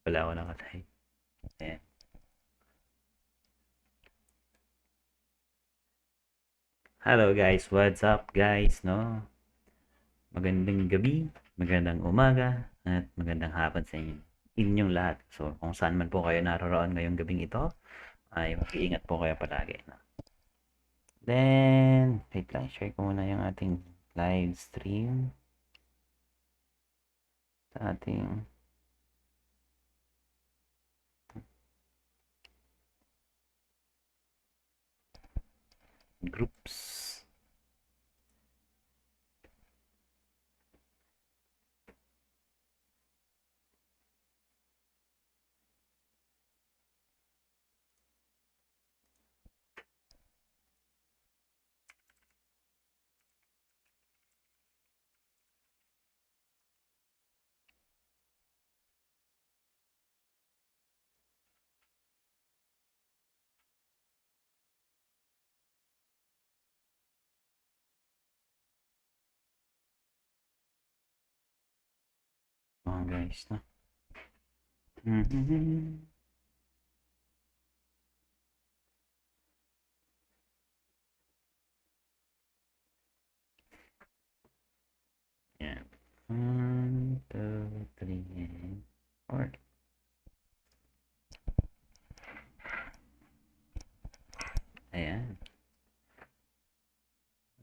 Wala ako nakatay. Ayan. Hello guys, what's up guys, no? Magandang gabi, magandang umaga, at magandang hapon sa inyo. Inyong lahat. So, kung saan man po kayo naroroon ngayong gabing ito, ay mag-iingat po kayo palagi. No? Then, wait lang, share ko muna yung ating live stream sa ating groups. Mga guys, no? Mm-hmm. Yan. 1, 2, 3, and 4. Ayan.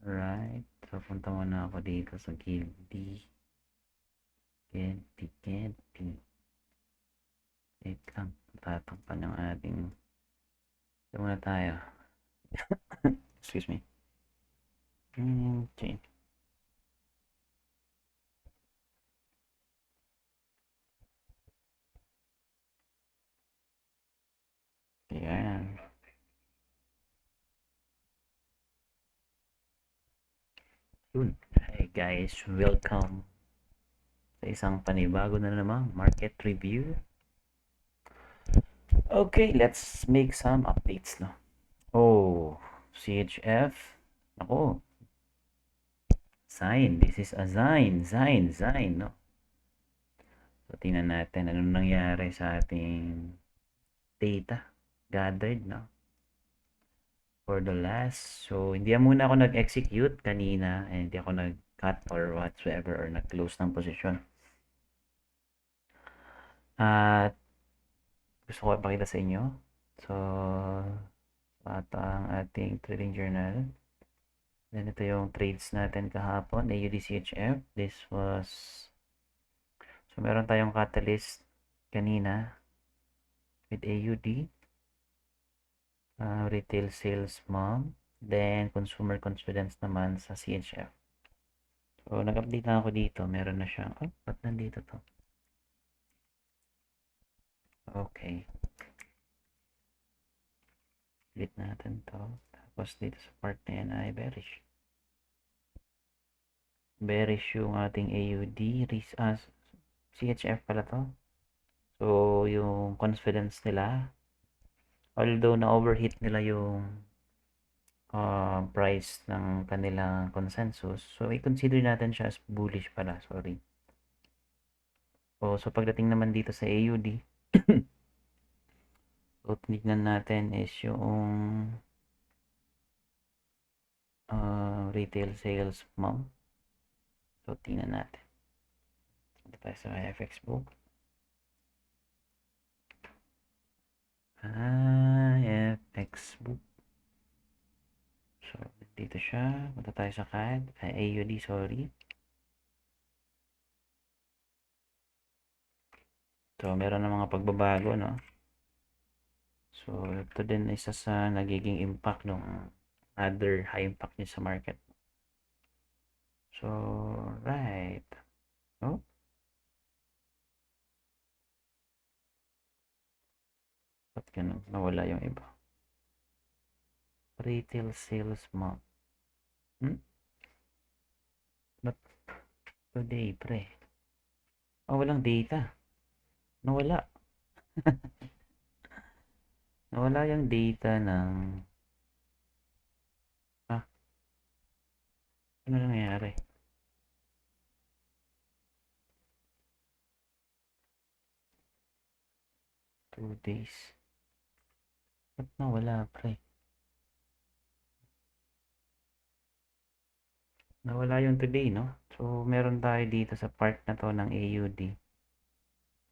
Right. So, punta muna ako dito sa Gildy. Gildy. Wait lang. Tatakpan yung ating... Ito muna tayo. Excuse me. Okay. Ayan. Yun. Hi guys. Welcome sa isang panibago na namang market review. Okay, let's make some updates, no? Oh, CHF. Ako. Sign. This is a sign, no? So, tingnan natin ano nangyari sa ating data gathered, no? For the last. So, hindi muna ako nag-execute kanina and hindi ako nag-cut or whatsoever or nag-close ng position. At gusto ko ipakita sa inyo. So, at ang ating trading journal. Then, ito yung trades natin kahapon, AUDCHF. This was, so meron tayong catalyst kanina with AUD. Retail sales mom. Then, consumer confidence naman sa CHF. So, nag-update na ako dito. Meron na siyang, oh, ba't nandito to? Okay. Delete natin to. Tapos dito sa part na yan ay bearish. Bearish yung ating AUD. CHF pala to. So, yung confidence nila, although na-overheat nila yung price ng kanilang consensus, so i-consider natin siya as bullish pala. Sorry. So pagdating naman dito sa AUD, so tignan natin is yung retail sales month. So tingnan natin. Ito tayo sa FX book. FX book. So dito siya. Punta tayo sa CAD. AUD, sorry. So meron na mga pagbabago, no? So ito din isa sa nagiging impact ng other high impact niya sa market. So, right. Oh. Ba't ganun? Nawala yung iba. Retail sales month. Ba't today, pre? Oh, walang data. Nawala. Nawala yung data ng... Ah, ano nangyayari? 2 days. Ba't nawala, pre? Nawala yung today, no? So, meron tayo dito sa part na to ng AUD.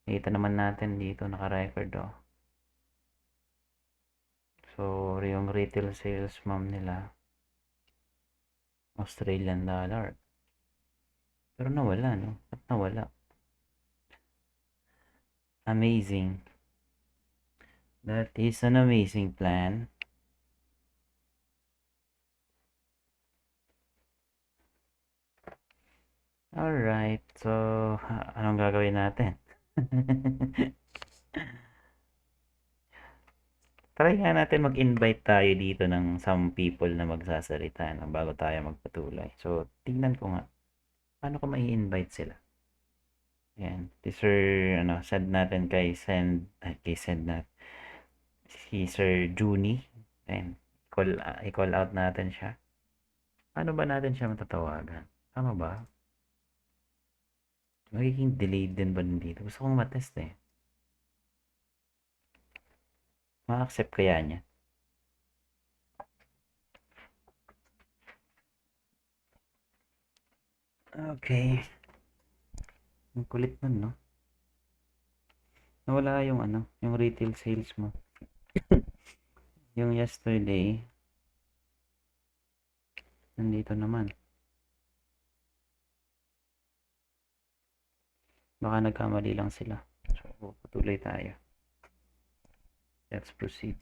Kita naman natin dito, naka-record, oh. So, yung retail sales ma'am nila, Australian dollar. Pero nawala, no? Ba't nawala? Amazing. That is an amazing plan. Alright, so anong gagawin natin? Try nga natin mag-invite tayo dito ng some people na magsasalita no, bago tayo magpatuloy. So, tingnan ko nga. Paano ko mai-invite sila? Ayan. Send natin kay send na si Sir Juni. Ayan. I-call out natin siya. Paano ba natin siya matatawagan? Tama ba? Magiging delayed din ba dito? Gusto kong matest eh. Ma-accept kaya niya? Okay. Ang kulit nun, no? Nawala yung yung retail sales mo. Yung yesterday, nandito naman. Baka nagkamali lang sila. So, patuloy tayo. Let's proceed.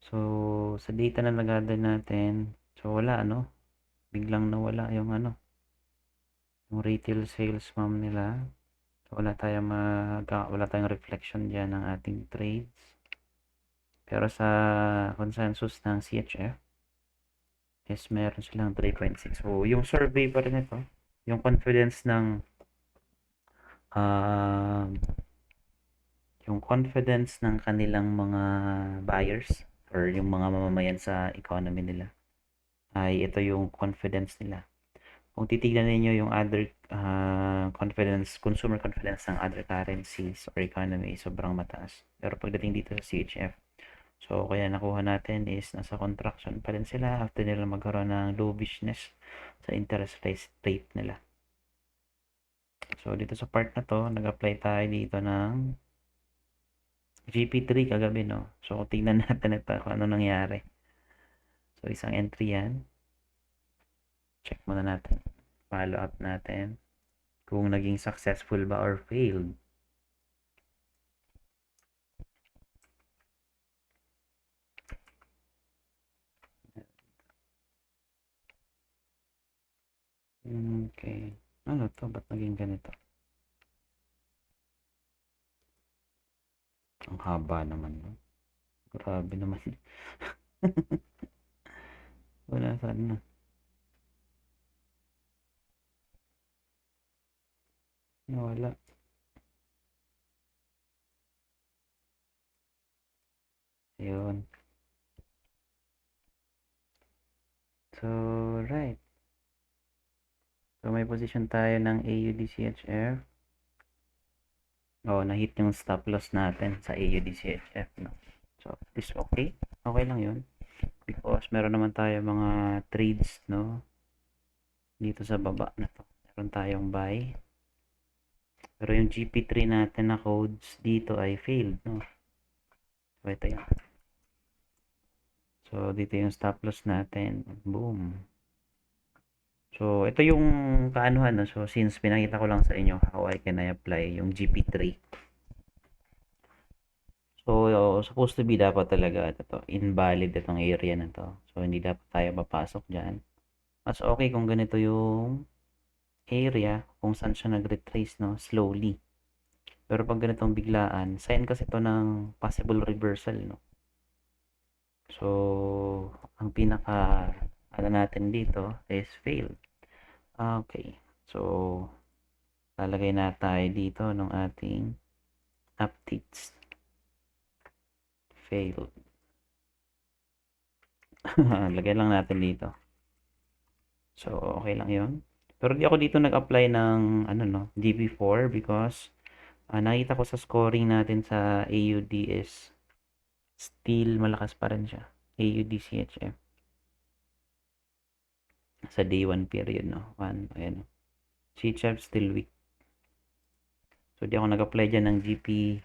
So, sa data na nag-gather natin, so wala, biglang nawala yung yung retail sales ma'am nila. So, wala tayong reflection diyan ng ating trades. Pero sa consensus ng CHF, is meron silang 3.6. So, yung survey pa rin ito, yung confidence ng kanilang mga buyers or yung mga mamamayan sa economy nila ay ito yung confidence nila. Kung titignan niyo yung other consumer confidence ng other currencies or economy, sobrang mataas. Pero pagdating dito sa CHF, so kaya nakuha natin is nasa contraction pa rin sila after nila magkaroon ng dovishness sa interest rate nila. So dito sa part na to, nag-apply tayo dito ng GP3 kagabi, no? So tingnan natin ito kung ano nangyari. So isang entry yan. Check muna natin. Follow up natin kung naging successful ba or failed. Okay. Ano to? Ba't naging ganito? Ang haba naman, no? Grabe naman. Wala saan na. Nawala. Ayun. So, right. So, may position tayo ng AUD-CHF. Oh, na-hit yung stop loss natin sa AUD-CHF, no? So, this okay. Okay lang yun. Because meron naman tayo mga trades, no? Dito sa baba na to. Meron tayong buy. Pero yung GP3 natin na codes dito ay failed, no? So, ito yan. So, dito yung stop loss natin. Boom. So, ito yung kaanuhan, no? So, since pinakita ko lang sa inyo how I can apply yung GP3. So, supposed to be dapat talaga ito, invalid itong area na to. So, hindi dapat tayo papasok dyan. Mas okay kung ganito yung area kung saan siya nag-retrace, no? Slowly. Pero pag ganitong biglaan, sign kasi ito ng possible reversal, no? So, ang pinaka natin dito is failed. Okay. So, lalagay na tayo dito ng ating updates. Failed. Lagay lang natin dito. So, okay lang yun. Pero di ako dito nag-apply ng GP4 because Nakita ko sa scoring natin sa AUD is still malakas pa rin siya. AUD CHF. Sa day 1 period, no? 1, ayan. CHF still weak. So, di ako nag-apply dyan ng GP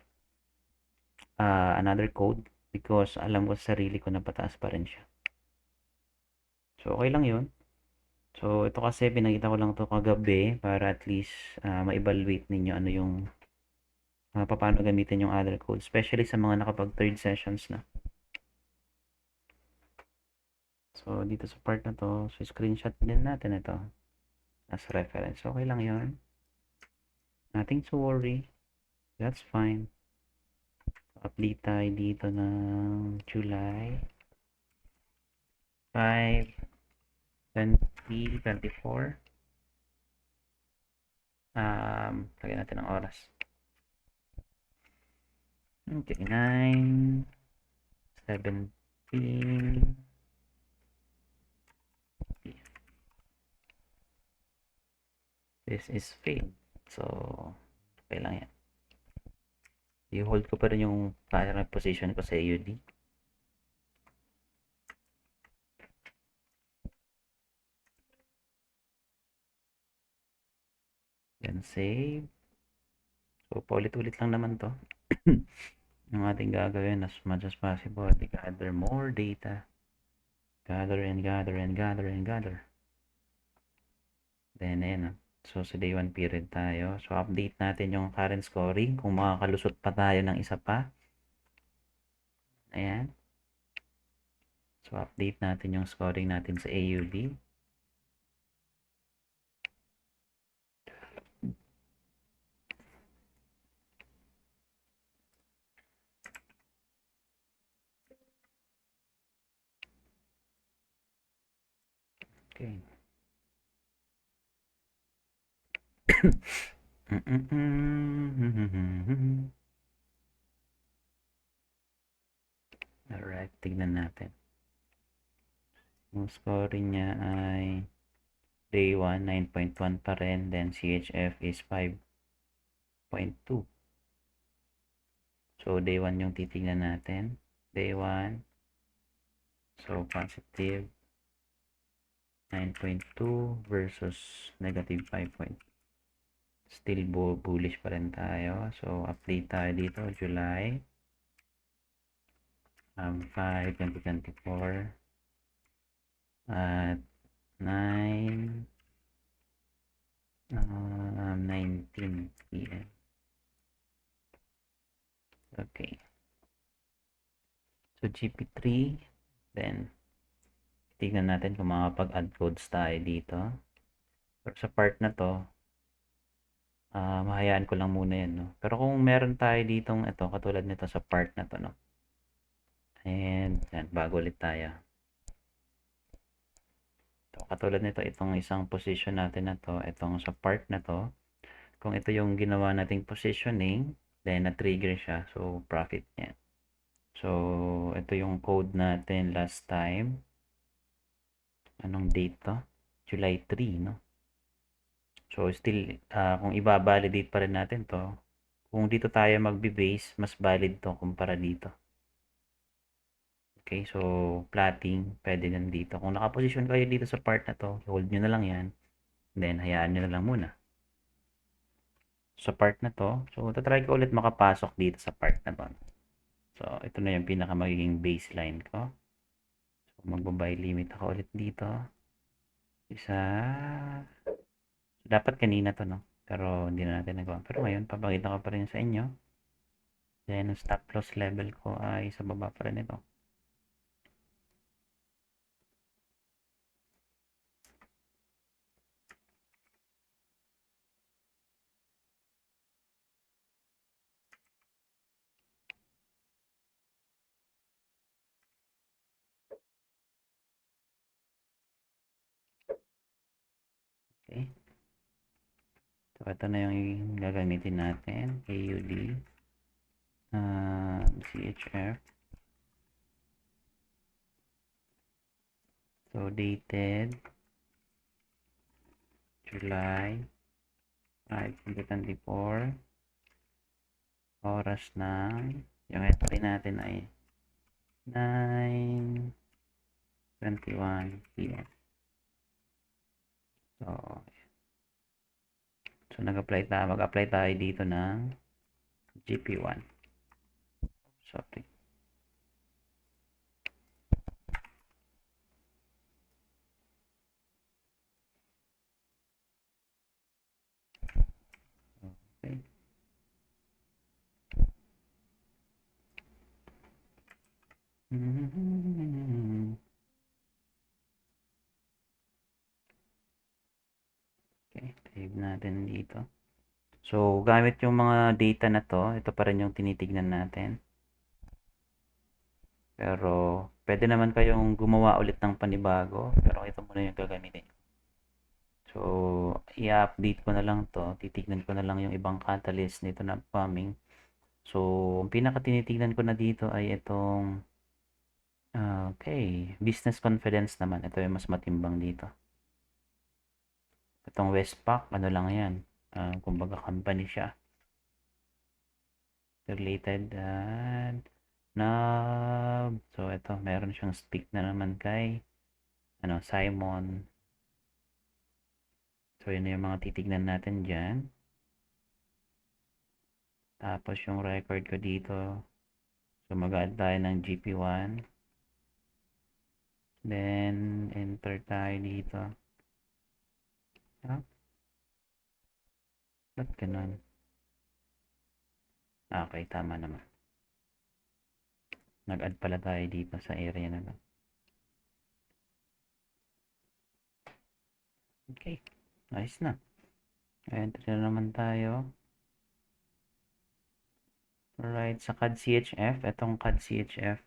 another code because alam ko sa sarili ko na pataas pa rin siya. So, okay lang yun. So, ito kasi pinakita ko lang to kagabi para at least ma-evaluate ninyo ano yung paano gamitin yung other code, especially sa mga nakapag third sessions na. So, dito sa part na to, so screenshot din natin ito as reference. Okay lang yun. Nothing to worry. That's fine. Update tayo dito ng July 5, 2024. Lagyan natin ng oras. Okay, 9, 17. This is failed. So, okay lang yan. I-hold ko pa rin yung parang position ko sa AUD. Then save. So, paulit-ulit lang naman to. Yung ating gagawin as much as possible. Gather more data. Gather and gather and gather and gather. Then, ayan. So, sa day 1 period tayo. So, update natin yung current scoring. Kung makakalusot pa tayo ng isa pa. Ayan. So, update natin yung scoring natin sa AUD. Okay. Alright, tignan natin. Yung scoring niya ay day 1, 9.1 pa rin. Then CHF is 5.2. So, day 1 yung titignan natin. Day 1. So, positive 9.2 versus negative 5.2. Still bullish pa rin tayo. So, update tayo dito. July 5, 2024. At 9, 19 p.m. Okay. So, GP3. Then, tignan natin kung makapag-add codes tayo dito. Pero sa part na to, mahayaan ko lang muna yan, no? Pero kung meron tayo ditong ito, katulad nito sa part na to, no? And, yan, bago ulit tayo. So, katulad nito, itong isang position natin na to, itong sa part na to, kung ito yung ginawa nating positioning, then na-trigger siya, so profit niya. So, ito yung code natin last time. Anong date to? July 3, no? So, still, kung i-validate pa rin natin to, kung dito tayo magbe-base, mas valid to kumpara dito. Okay, so plotting, pwede din dito. Kung nakaposition kayo dito sa part na to, hold nyo na lang yan. Then, hayaan nyo na lang muna. Sa part na to, so tatry ko ulit makapasok dito sa part na to. So, ito na yung pinaka magiging baseline ko. So, magbabuy limit ako ulit dito. Isa. So, dapat kanina to, no? Pero hindi na natin nagawa. Pero ngayon, papakita ko pa rin sa inyo. Then, ang stop loss level ko ay sa baba pa rin ito. Okay. So, ito na yung gagamitin natin. AUD. CHF. So, dated July 5, 2024. oras ng yung entry natin ay 9:21 PM. So mag-apply tayo dito ng GP1. Sorry. Okay. Okay, save natin dito. So, gamit yung mga data na to, ito pa rin yung tinitignan natin. Pero, pwede naman kayong gumawa ulit ng panibago, pero ito muna yung gagamitin. So, i-update ko na lang to. Titignan ko na lang yung ibang catalyst nito na upcoming. So, ang pinaka tinitignan ko na dito ay itong okay, business confidence naman. Ito yung mas matimbang dito. Itong Westpac, ano lang yan. Kumbaga company siya. Related na so ito meron siyang stick na naman kay Simon. So yun yung mga titignan natin dyan. Tapos yung record ko dito, so mag-add tayo ng GP1, then enter tayo dito. Ba't ganun? Okay, tama naman. Nag-add pala tayo dito sa area na lang. Okay, ayos na. Enter na naman tayo. Right, sa CAD CHF, itong CAD CHF.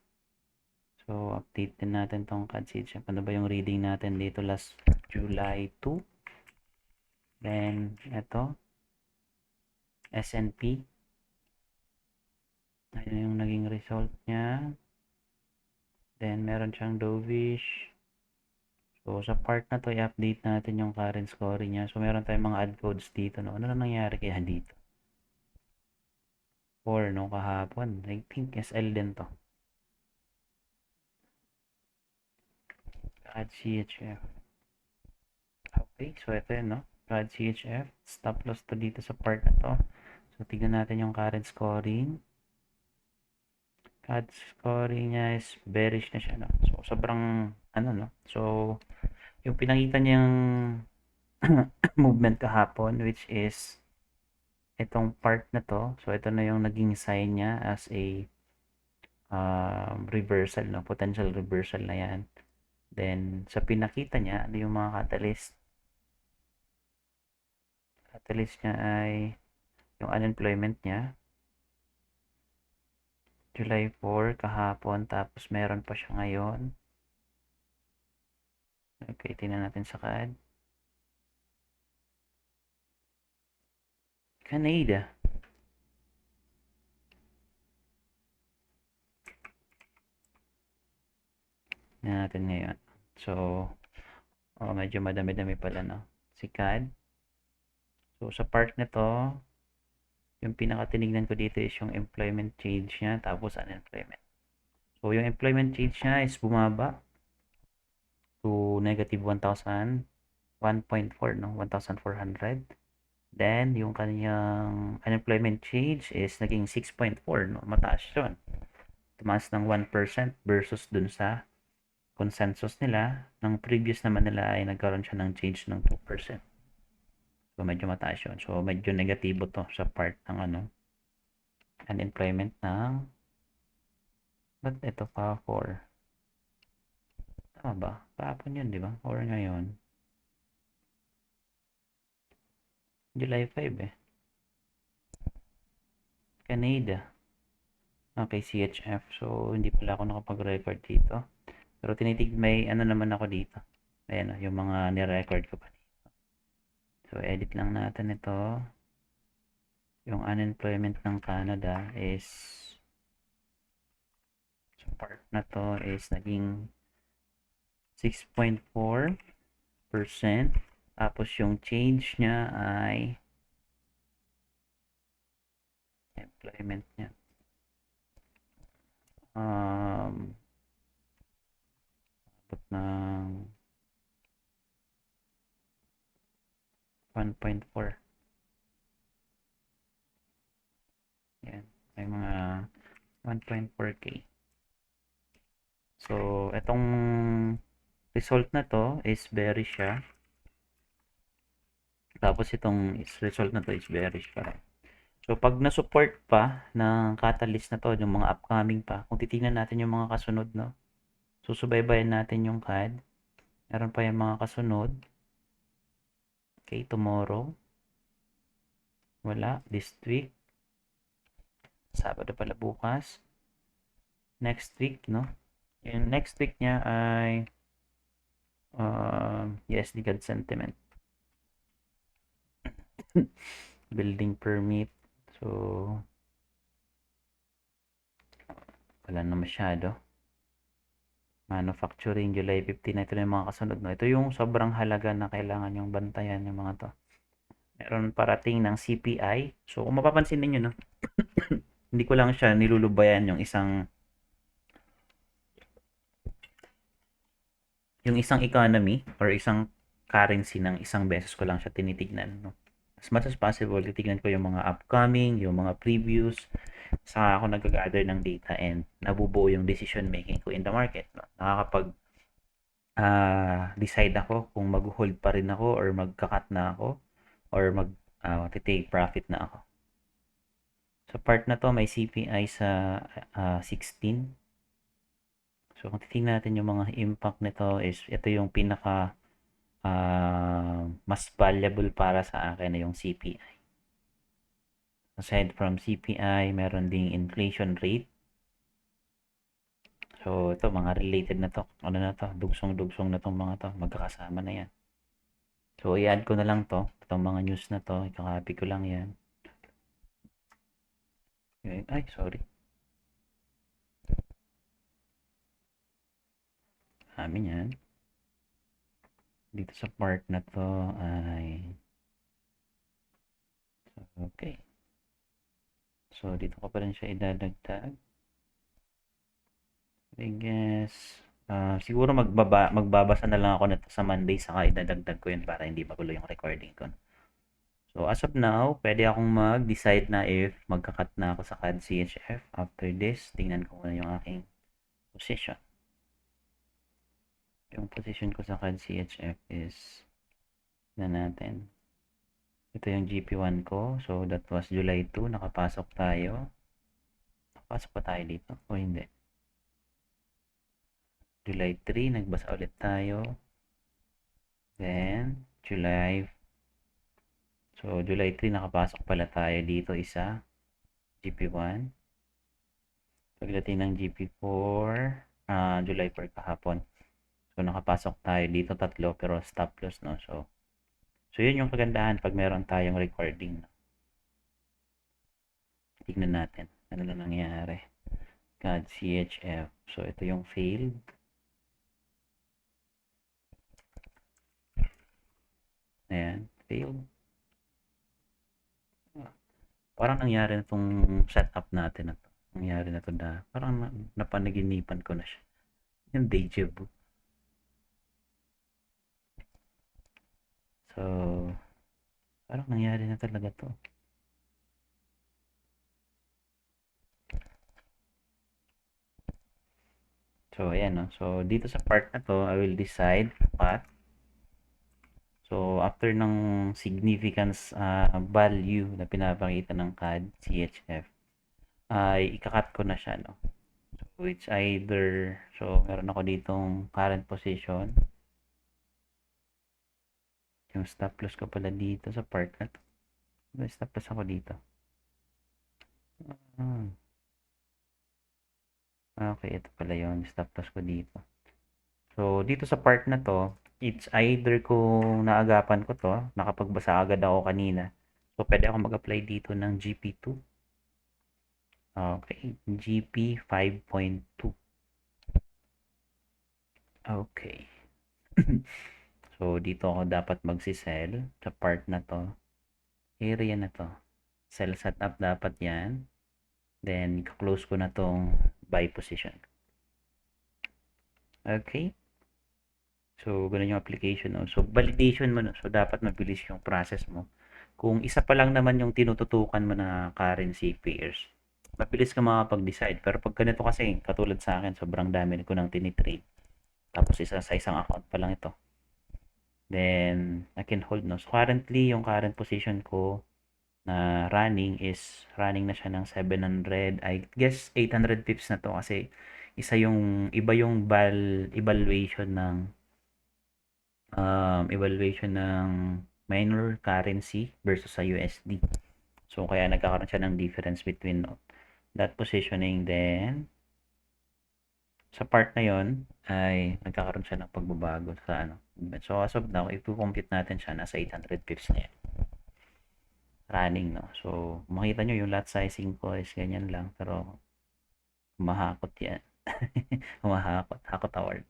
So, update din natin tong CAD CHF. Ano ba yung reading natin dito last July 2? Then, ito, S&P. Ayun yung naging result niya. Then, meron siyang dovish. So, sa part na to, i-update natin yung current scoring niya. So, meron tayong mga add codes dito. No? Ano na nangyari kaya dito? 4, no? Kahapon. I think SL din to. CAD CHF. Okay, so ito yun, no? CAD CHF. Stop loss to dito sa part na to. So, tignan natin yung current scoring. CAD scoring niya is bearish na siya, no? So, sobrang, no? So, yung pinakita niyang movement kahapon, which is itong part na to. So, ito na yung naging sign niya as a reversal, no? Potential reversal na yan. Then, sa pinakita niya, ano yung mga catalyst? Catalyst niya ay yung unemployment niya. July 4, kahapon. Tapos, meron pa siya ngayon. Okay, tingnan natin sa CAD. Canada. Na natin ngayon. So, medyo madami-dami pala, no? Si CAD. So, sa part na to, yung pinaka-tinignan ko dito is yung employment change niya, tapos unemployment. So, yung employment change niya is bumaba to negative 1,000, 1.4, no? 1,400. Then, yung kanyang unemployment change is naging 6.4, no? Mataas yun. Tumaas ng 1% versus dun sa consensus nila. Ng previous naman nila ay nagkaroon siya ng change ng 2%. So, medyo mataas yun. So, medyo negatibo to sa part ng unemployment ng ba't ito pa 4? Tama ba? Kahapon yun, di ba? Or ngayon? July 5 eh. Canada. Okay, CHF. So, hindi pala ako nakapag-record dito. Pero may naman ako dito. Ayan, yung mga ni-record ko pa dito. So, edit lang natin ito. Yung unemployment ng Canada is sa part na to is naging 6.4%. Tapos yung change niya ay employment niya. Abot ng 1.4. Yan. May mga 1.4K. So, itong result na to is bearish siya. Tapos itong result na to is bearish pa rin. So, pag na-support pa ng catalyst na to, yung mga upcoming pa, kung titingnan natin yung mga kasunod, no? Susubaybayan natin yung CAD. Meron pa yung mga kasunod. Okay, tomorrow. Wala. This week. Sabado pala bukas. Next week, no? Yung next week niya ay USD CAD sentiment. Building permit. So, wala na masyado. Manufacturing, July 15. Ito na yung mga kasunod. No? Ito yung sobrang halaga na kailangan yung bantayan yung mga to. Meron parating ng CPI. So, kung mapapansin ninyo, no? Hindi ko lang siya nilulubayan yung isang economy or isang currency ng isang beses ko lang siya tinitignan. No? As much as possible, titignan ko yung mga upcoming, yung mga previous, saka ako nag-gather ng data and nabubuo yung decision making ko in the market. No? Nakakapag decide ako kung mag-hold pa rin ako or magka-cut na ako or take profit na ako. Sa part na to, may CPI sa 16. So, kung titingnan natin yung mga impact nito is, ito yung pinaka mas valuable para sa akin na yung CPI. Aside from CPI, meron ding inflation rate. So, ito, mga related na to. Ano na to? Dugsong-dugsong na tong mga to. Magkakasama na yan. So, i-add ko na lang to. Itong mga news na to. Ikakopy ko lang yan. Ay, sorry. Amin yan. Dito sa part na to ay okay. So, dito ko pa rin siya idadagdag. I guess, siguro magbabasa na lang ako nito sa Monday saka idadagdag ko yun para hindi magulo yung recording ko. So, as of now, pwede akong mag-decide na if magka-cut na ako sa CAD CHF. After this, tingnan ko muna yung aking position. Yung position ko sa CAD CHF is na natin. Ito yung GP1 ko. So, that was July 2. Nakapasok tayo. Nakapasok pa tayo dito? O hindi? July 3. Nagbasa ulit tayo. Then, July. So, July 3. Nakapasok pala tayo dito isa. GP1. Pagdating ng GP4. July 4 kahapon. So, nakapasok tayo dito tatlo pero stop loss, no? So yun yung kagandahan pag meron tayong recording. Tignan natin ano na nangyari. CAD CHF. So, ito yung failed. Ayan, failed. Parang nangyari na itong setup natin na to. Nangyari na to na parang napanaginipan ko na siya. Yung deja vu. So, parang nangyari na talaga to. So, ayan, no? So, dito sa part na to, I will decide what. So, after ng significance value na pinapakita ng CAD, CHF, ay ikakat ko na siya, no? So, it's either, so, meron ako ditong current position. Yung stop loss ko pala dito sa part na to. May stop loss ako dito. Okay, ito pala yun. Stop loss ko dito. So, dito sa part na to, it's either kung naagapan ko to, nakapagbasa agad ako kanina. So, pwede ako mag-apply dito ng GP2. Okay, GP 5.2. Okay. So, dito ako dapat magsisell sa part na to. Area na to. Sell setup dapat yan. Then, close ko na tong buy position. Okay. So, ganun yung application. No? So, validation mo. No? So, dapat mabilis yung process mo. Kung isa pa lang naman yung tinututukan mo na currency pairs, mabilis ka makapag-decide. Pero pag ganito kasi, katulad sa akin, sobrang dami ko nang tinitrade. Tapos isa sa isang account pa lang ito. Then, I can hold, no? So, currently, yung current position ko na running na siya ng 700. I guess, 800 pips na to kasi iba yung evaluation ng minor currency versus sa USD. So, kaya nagkakaroon siya ng difference between that positioning. Then, sa part na yon ay nagkakaroon siya ng pagbabago sa ano. So, as of now, if compute natin siya, nasa 800 pips na yan. Running, no? So, makita nyo yung lot sizing ko is ganyan lang. Pero, humahakot yan. Humahakot. Hakot award.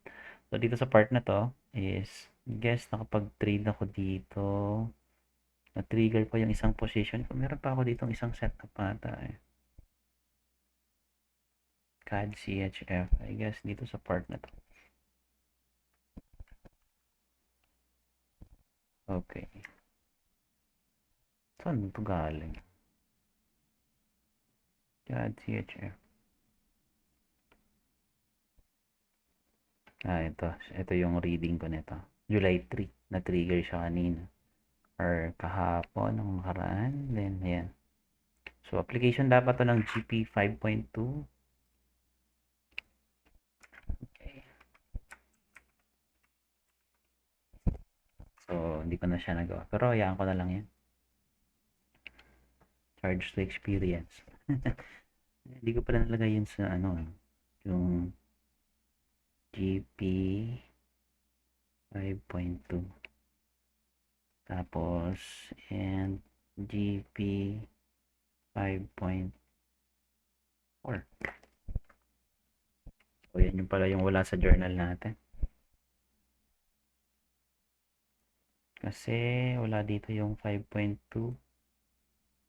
So, dito sa part na to is, guess, nakapag-trade ako dito. Na-trigger ko yung isang position ko. Meron pa ako dito isang setup ata eh. CAD CHF. I guess dito sa part na to. Okay. Saan ito galing? CAD CHF. Ito yung reading ko nito. July 3. Na-trigger siya kanina. Or kahapon, nung nakaraan. Then, ayan. So, application dapat to ng GP 5.2. Okay. So, hindi ko na siya nagawa. Pero, hayaan ko na lang yan. Charge to experience. Hindi ko pala nalagay yun sa ano. Yung GP 5.2. Tapos, and GP 5.4. O, yan yung pala yung wala sa journal natin. Kasi, wala dito yung 5.2.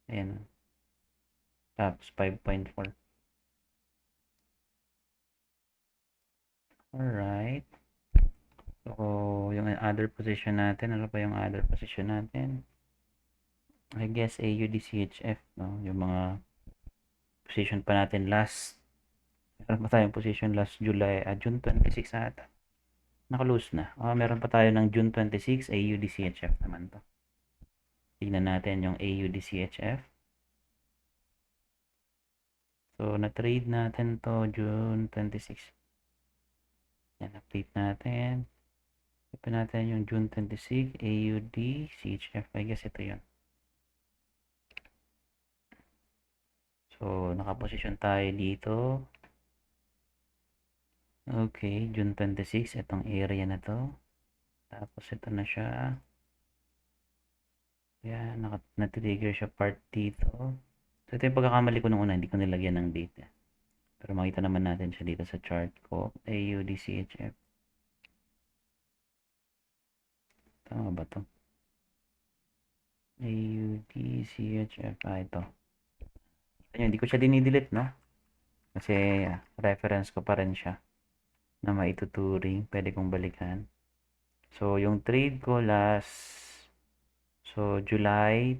Ayan. Tapos, 5.4. Alright. So, yung other position natin, ano pa yung other position natin? I guess AUDCHF, no? Yung mga position pa natin last, meron pa tayong position last June 26 ata. Naka-lose na. Meron pa tayo ng June 26, AUDCHF naman to. Tignan natin yung AUDCHF. So, na-trade natin to June 26. Yan, update natin. Open natin yung June 26, AUDCHF. I guess ito yun. So, nakaposisyon tayo dito. Okay, June 26. Itong area na to. Tapos, ito na siya. Yan, na-trigger siya part dito. So, ito yung pagkakamali ko nung una. Hindi ko nilagyan ng date. Pero makita naman natin siya dito sa chart ko. AUDCHF. Tama ba to? AUDCHF. Ito. Hindi ko siya dinidelete, no? Kasi reference ko pa rin siya na maituturing. Pwede kong balikan. So, yung trade ko last June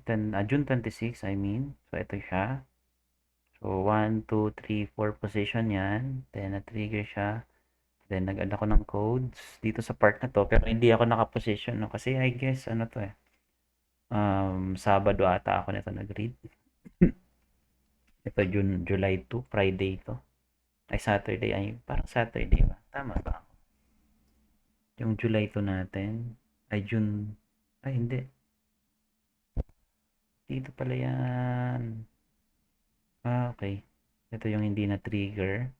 26, I mean. So, ito siya. So, 1, 2, 3, 4 position yan. Then, na-trigger siya. Then, nag-add ako ng codes dito sa part na to. Pero, hindi ako nakaposition, no? Kasi, I guess, ano to eh. Sabado ata ako nito nag-read. Ito, July 2, Friday to. Ay, Saturday. Ay, parang Saturday ba? Tama ba ako? Yung July 2 natin. Ay, June. Ay, hindi. Dito pala yan. Okay. Ito yung hindi na-trigger.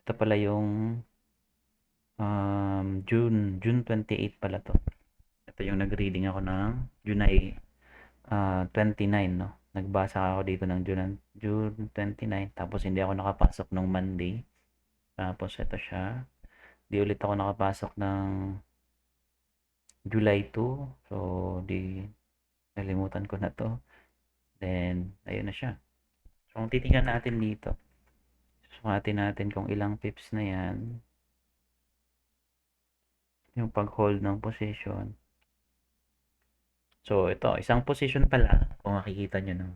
Ito pala yung June 28 pala to. Ito yung nag-reading ako ng July 29, no? Nagbasa ako dito ng June 29. Tapos hindi ako nakapasok nung Monday. Tapos ito siya. Di ulit ako nakapasok ng July 2. So, di nalimutan ko na to. Then, ayun na siya. So, kung titingnan natin dito, susukatin natin kung ilang pips na yan. Yung pag-hold ng position. So, ito, isang position pala, kung makikita nyo, no?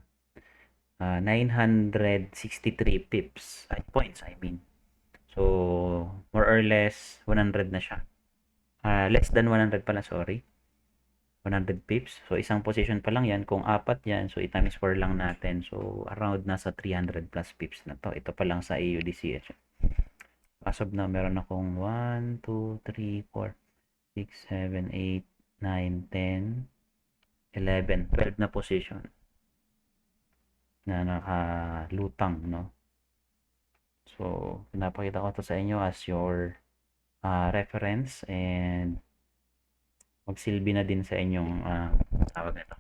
963 pips, ay, points, I mean. So, more or less, 100 na siya. Less than 100 pala, sorry. 100 pips. So, isang position pa lang yan. Kung apat yan, so i-times 4 lang natin. So, around nasa 300 plus pips na to. Ito pa lang sa AUDCH. As of now, meron akong 1, 2, 3, 4, 6, 7, 8, 9, 10, 11, 12 na position na nakalutang, no? So, pinapakita ko to sa inyo as your reference and magsilbi na din sa inyong tawag nito,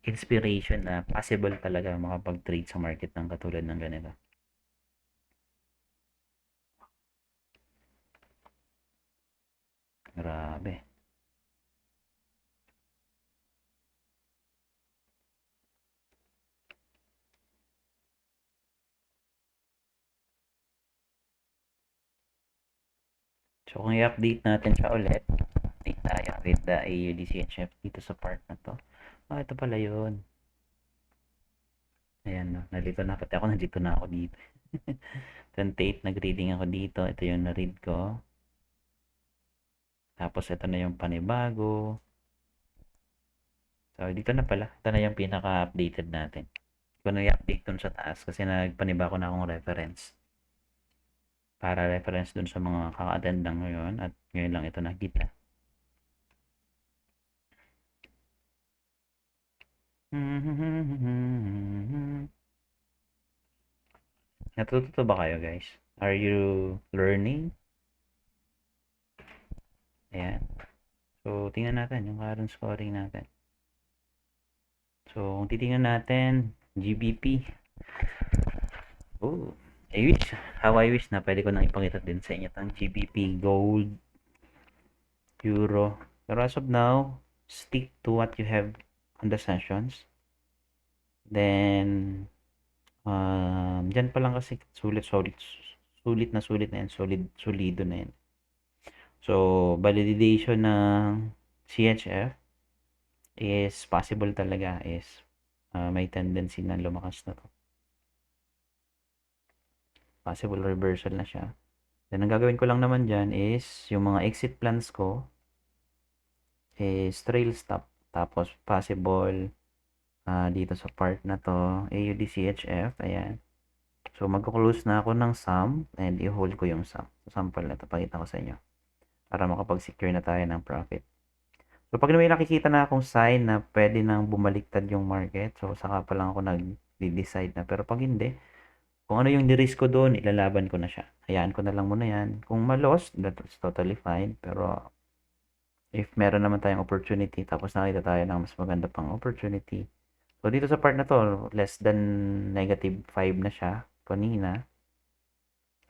inspiration na possible talaga makapag-trade sa market ng katulad ng ganito. Grabe. So, kung i-update natin siya ulit, update tayo with the AUDCHF dito sa part na to. Ito pala yun. Ayan, no. Nandito na. Pati ako, nandito na ako dito. 28, nag-reading ako dito. Ito yung na-read ko. Tapos, ito na yung panibago. So, dito na pala. Ito na yung pinaka-updated natin. Kung ano i-update dun sa taas kasi nagpanibago na akong reference. Para reference dun sa mga kaka-attend lang ngayon at ngayon lang ito nakita. Natututo ba kayo, guys? Are you learning? Ayan. So, tingnan natin yung current scoring natin. So, kung titingnan natin, GBP. Oh, I wish. How I wish na pwede ko nang ipakita din sa inyo itong GBP, Gold, Euro. Pero as of now, stick to what you have on the sessions. Then, dyan pa lang kasi sulit na yan. Solido na yan. So, validation ng CHF is possible talaga is may tendency na lumakas na to. Possible reversal na siya. Then, ang gagawin ko lang naman dyan is yung mga exit plans ko is trail stop. Tapos, possible dito sa part na to, AUDCHF. Ayan. So, magko-close na ako ng sum and i-hold ko yung sum. So, sample na ito, pakita ko sa inyo. Para makapag-secure na tayo ng profit. So, pag may nakikita na akong sign na pwede nang bumaliktad yung market, so, saka pa lang ako nag-decide na. Pero pag hindi, kung ano yung risk ko doon, ilalaban ko na siya. Hayaan ko na lang muna yan. Kung ma-loss, that's totally fine. Pero, if meron naman tayong opportunity, tapos nakita tayo ng mas maganda pang opportunity. So, dito sa part na to, less than negative 5 na siya kanina.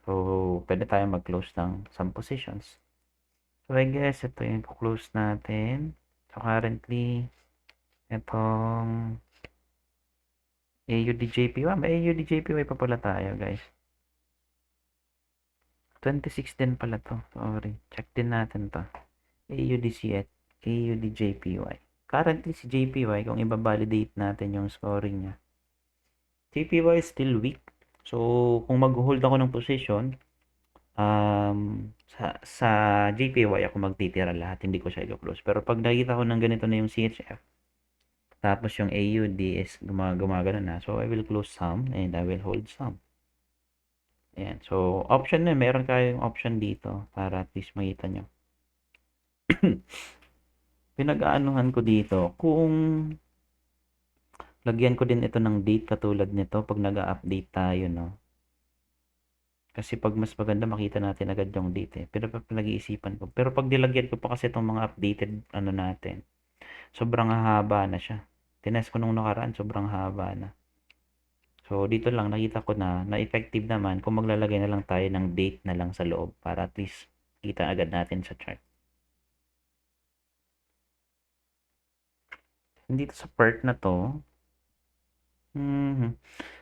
So, pwede tayong mag-close ng some positions. So, I guess, ito yung close natin. So, currently, itong AUDJPY. May AUDJPY pa pala tayo, guys. 26 din pala to. Sorry. Check din natin to. AUDCH, AUDJPY. Currently, si JPY, kung i-validate natin yung scoring niya, JPY is still weak. So, kung mag-hold ako ng position, sa JPY ako magtitira lahat, hindi ko siya i-close. Pero pag nakita ko ng ganito na yung CHF, tapos yung AUD is gumagano na, so I will close some and I will hold some. Ayan. So, option na, meron kayong option dito para at least makita nyo. Pinag-aanuhan ko dito, kung lagyan ko din ito ng date katulad nito pag nag-update tayo, no? Kasi pag mas maganda makita natin agad yung date eh. Pero pinag-iisipan ko. Pero pag nilagyan ko pa kasi itong mga updated ano natin, sobrang haba na siya. Tinest ko nung nakaraan, sobrang haba na. So, dito lang nakita ko na effective naman kung maglalagay na lang tayo ng date na lang sa loob para at least kita agad natin sa chart. Dito sa part na to,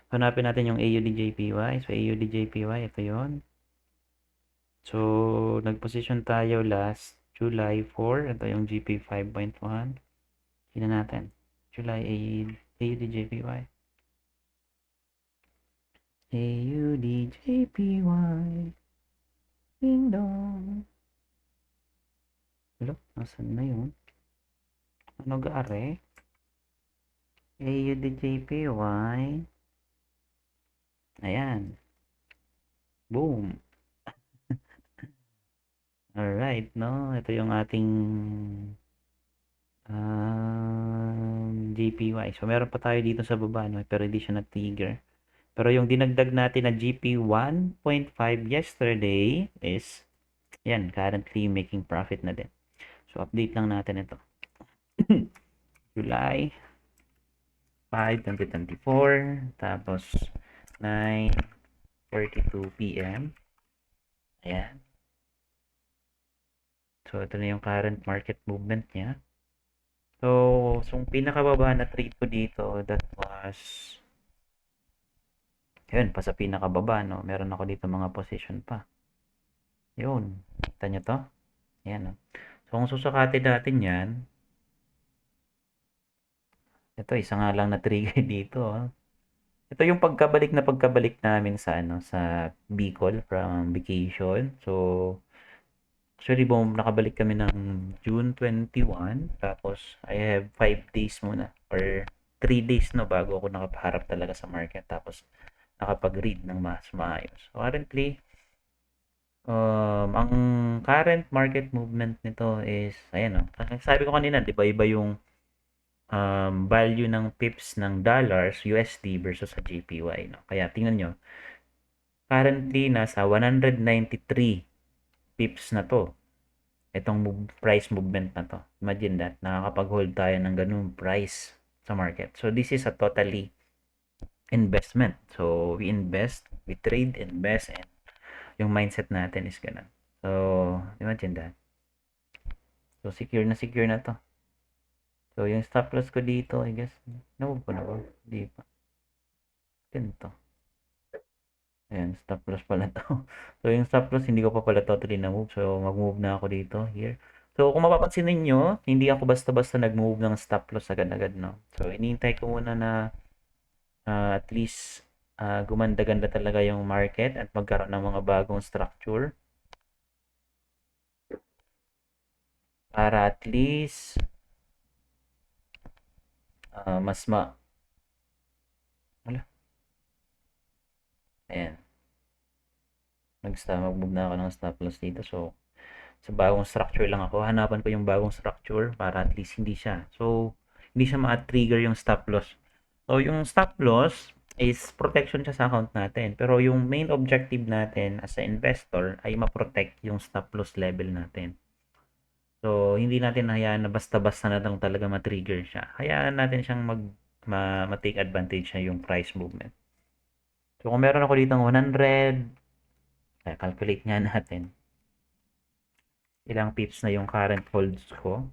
Hanapin natin yung AUDJPY. So, AUDJPY, ito yon. So, nag-position tayo last July 4. Ito yung GP 5.1. Tingnan natin. July AUDJPY. AUDJPY. Ding dong. Hello? Nasaan na yun? Ano gaare? AUDJPY. Ayan. Boom. Alright, no? Ito yung ating GPY. So, meron pa tayo dito sa baba, no? Pero hindi siya na-trigger. Pero yung dinagdag natin na GP 1.5 yesterday is, yan, currently making profit na din. So, update lang natin ito. July 5, 2024. Tapos, 9:42 p.m. Ayan. So, ito na yung current market movement niya. So, yung pinakababa na trade ko dito, that was, yun, pa sa pinakababa, no? Meron ako dito mga position pa. Yun. Kita nyo to? Ayan, no? So, kung susukati natin yan, ito, isa nga lang na trigger dito, oh. Ito yung pagkabalik namin sa, ano, sa Bicol from vacation. So, actually, nakabalik kami ng June 21. Tapos, I have 5 days muna. Or 3 days, no, bago ako nakapaharap talaga sa market. Tapos, nakapag-read ng mas maayos. So, currently, ang current market movement nito is, ayan, no. Sabi ko kanina, di ba, iba yung value ng pips ng dollars, USD versus sa JPY, no. Kaya, tingnan nyo. Currently, nasa 193 pips na to. Itong price movement na to. Imagine that, nakakapag-hold tayo ng ganung price sa market. So, this is a totally investment. So, we invest, we trade, invest, and yung mindset natin is ganun. So, imagine that. So, secure na to. So, yung stop loss ko dito, I guess, na-move ko na ba? Hindi pa. Ganito. Ayan, stop loss pala to. So, yung stop loss, hindi ko pa pala totally na-move. So, mag-move na ako dito, here. So, kung mapapansin ninyo, hindi ako basta-basta nag-move ng stop loss agad-agad, no? So, inihintay ko muna na at least gumanda-ganda talaga yung market at magkaroon ng mga bagong structure. Para at least mas wala. Ayan. Mag-move na ako ng stop loss dito. So, sa bagong structure lang ako. Hanapan ko yung bagong structure para at least hindi siya. So, hindi siya ma-trigger yung stop loss. So, yung stop loss is protection siya sa account natin. Pero yung main objective natin as a investor ay ma-protect yung stop loss level natin. So, hindi natin hayaan na basta-basta na lang talaga ma-trigger siya. Hayaan natin siyang ma-take advantage niya yung price movement. So, kung meron ako dito ng 100, calculate nga natin. Ilang pips na yung current holds ko.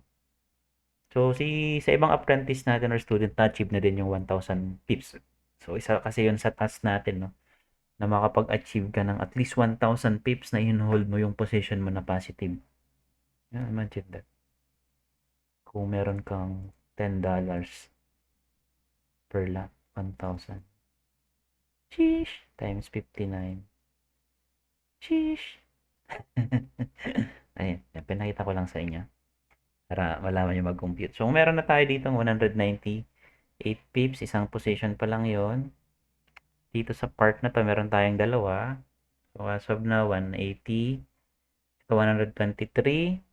So, sa ibang apprentice natin or student, na-achieve na din yung 1,000 pips. So, isa kasi yun sa task natin, no? Na makapag-achieve ka ng at least 1,000 pips na in-hold mo yung position mo na positive. Yeah, imagine that. Kung meron kang $10 per lot, 1,000. Sheesh! Times 59. Sheesh! Ayan, pinakita ko lang sa inyo. Para malaman nyo mag-compute. So, kung meron na tayo dito 198 pips, isang position pa lang yon. Dito sa part na to, meron tayong dalawa. So, as of now, 180. Ito, 123.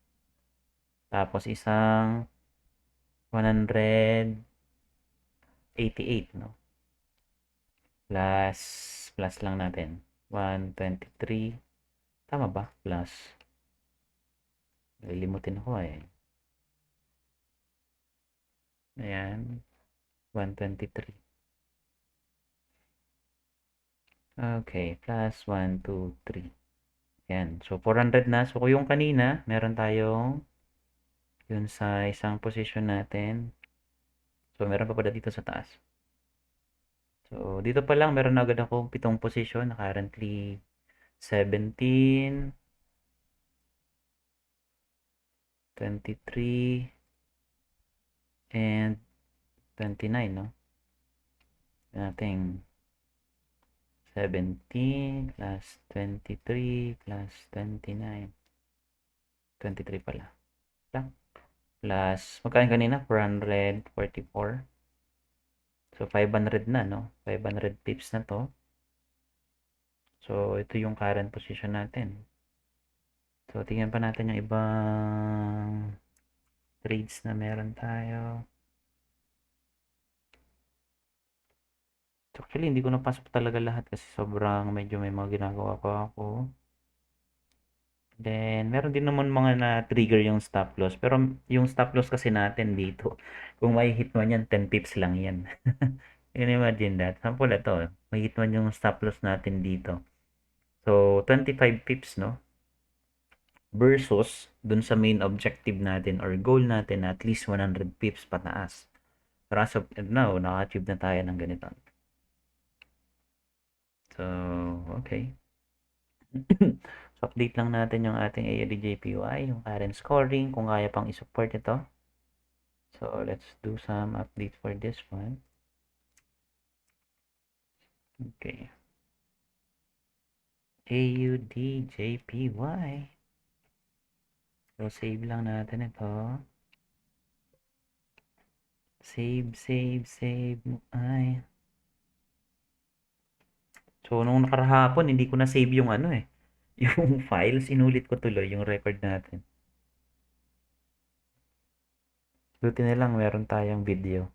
Tapos, isang 188, no? Plus lang natin. 123. Tama ba? Plus. Lilimutin ako eh. Ayan. 123. Okay. Plus 1, 2, 3. Ayan. So, 400 na. So, kung yung kanina, meron tayong yun sa isang position natin. So, meron pa pala dito sa taas. So, dito pa lang meron agad akong 7 position na currently 17, 23, and 29, no? Nating 17 plus 23 plus 29. 23 pala. Lang. Plus, magkano kanina? 444. So, 500 na, no? 500 pips na to. So, ito yung current position natin. So, tingnan pa natin yung ibang trades na meron tayo. So, actually, hindi ko napasok talaga lahat kasi sobrang medyo may mga ginagawa pa ako. Then, meron din naman mga na-trigger yung stop loss. Pero yung stop loss kasi natin dito, kung may hit man yan, 10 pips lang yan. You can imagine that. Sample ito, may hit man yung stop loss natin dito. So, 25 pips, no? Versus dun sa main objective natin or goal natin na at least 100 pips pataas. Pero as of now, naka-achieve na tayo ng ganito. So, okay. So, update lang natin yung ating AUDJPY, yung current scoring, kung kaya pang i-support ito. So, let's do some update for this one. Okay. AUDJPY. So, save lang natin ito. Save. Ay. So, nung nakarahapon, hindi ko na-save yung ano eh. Yung files, inulit ko tuloy yung record natin. Buti na lang meron tayong video.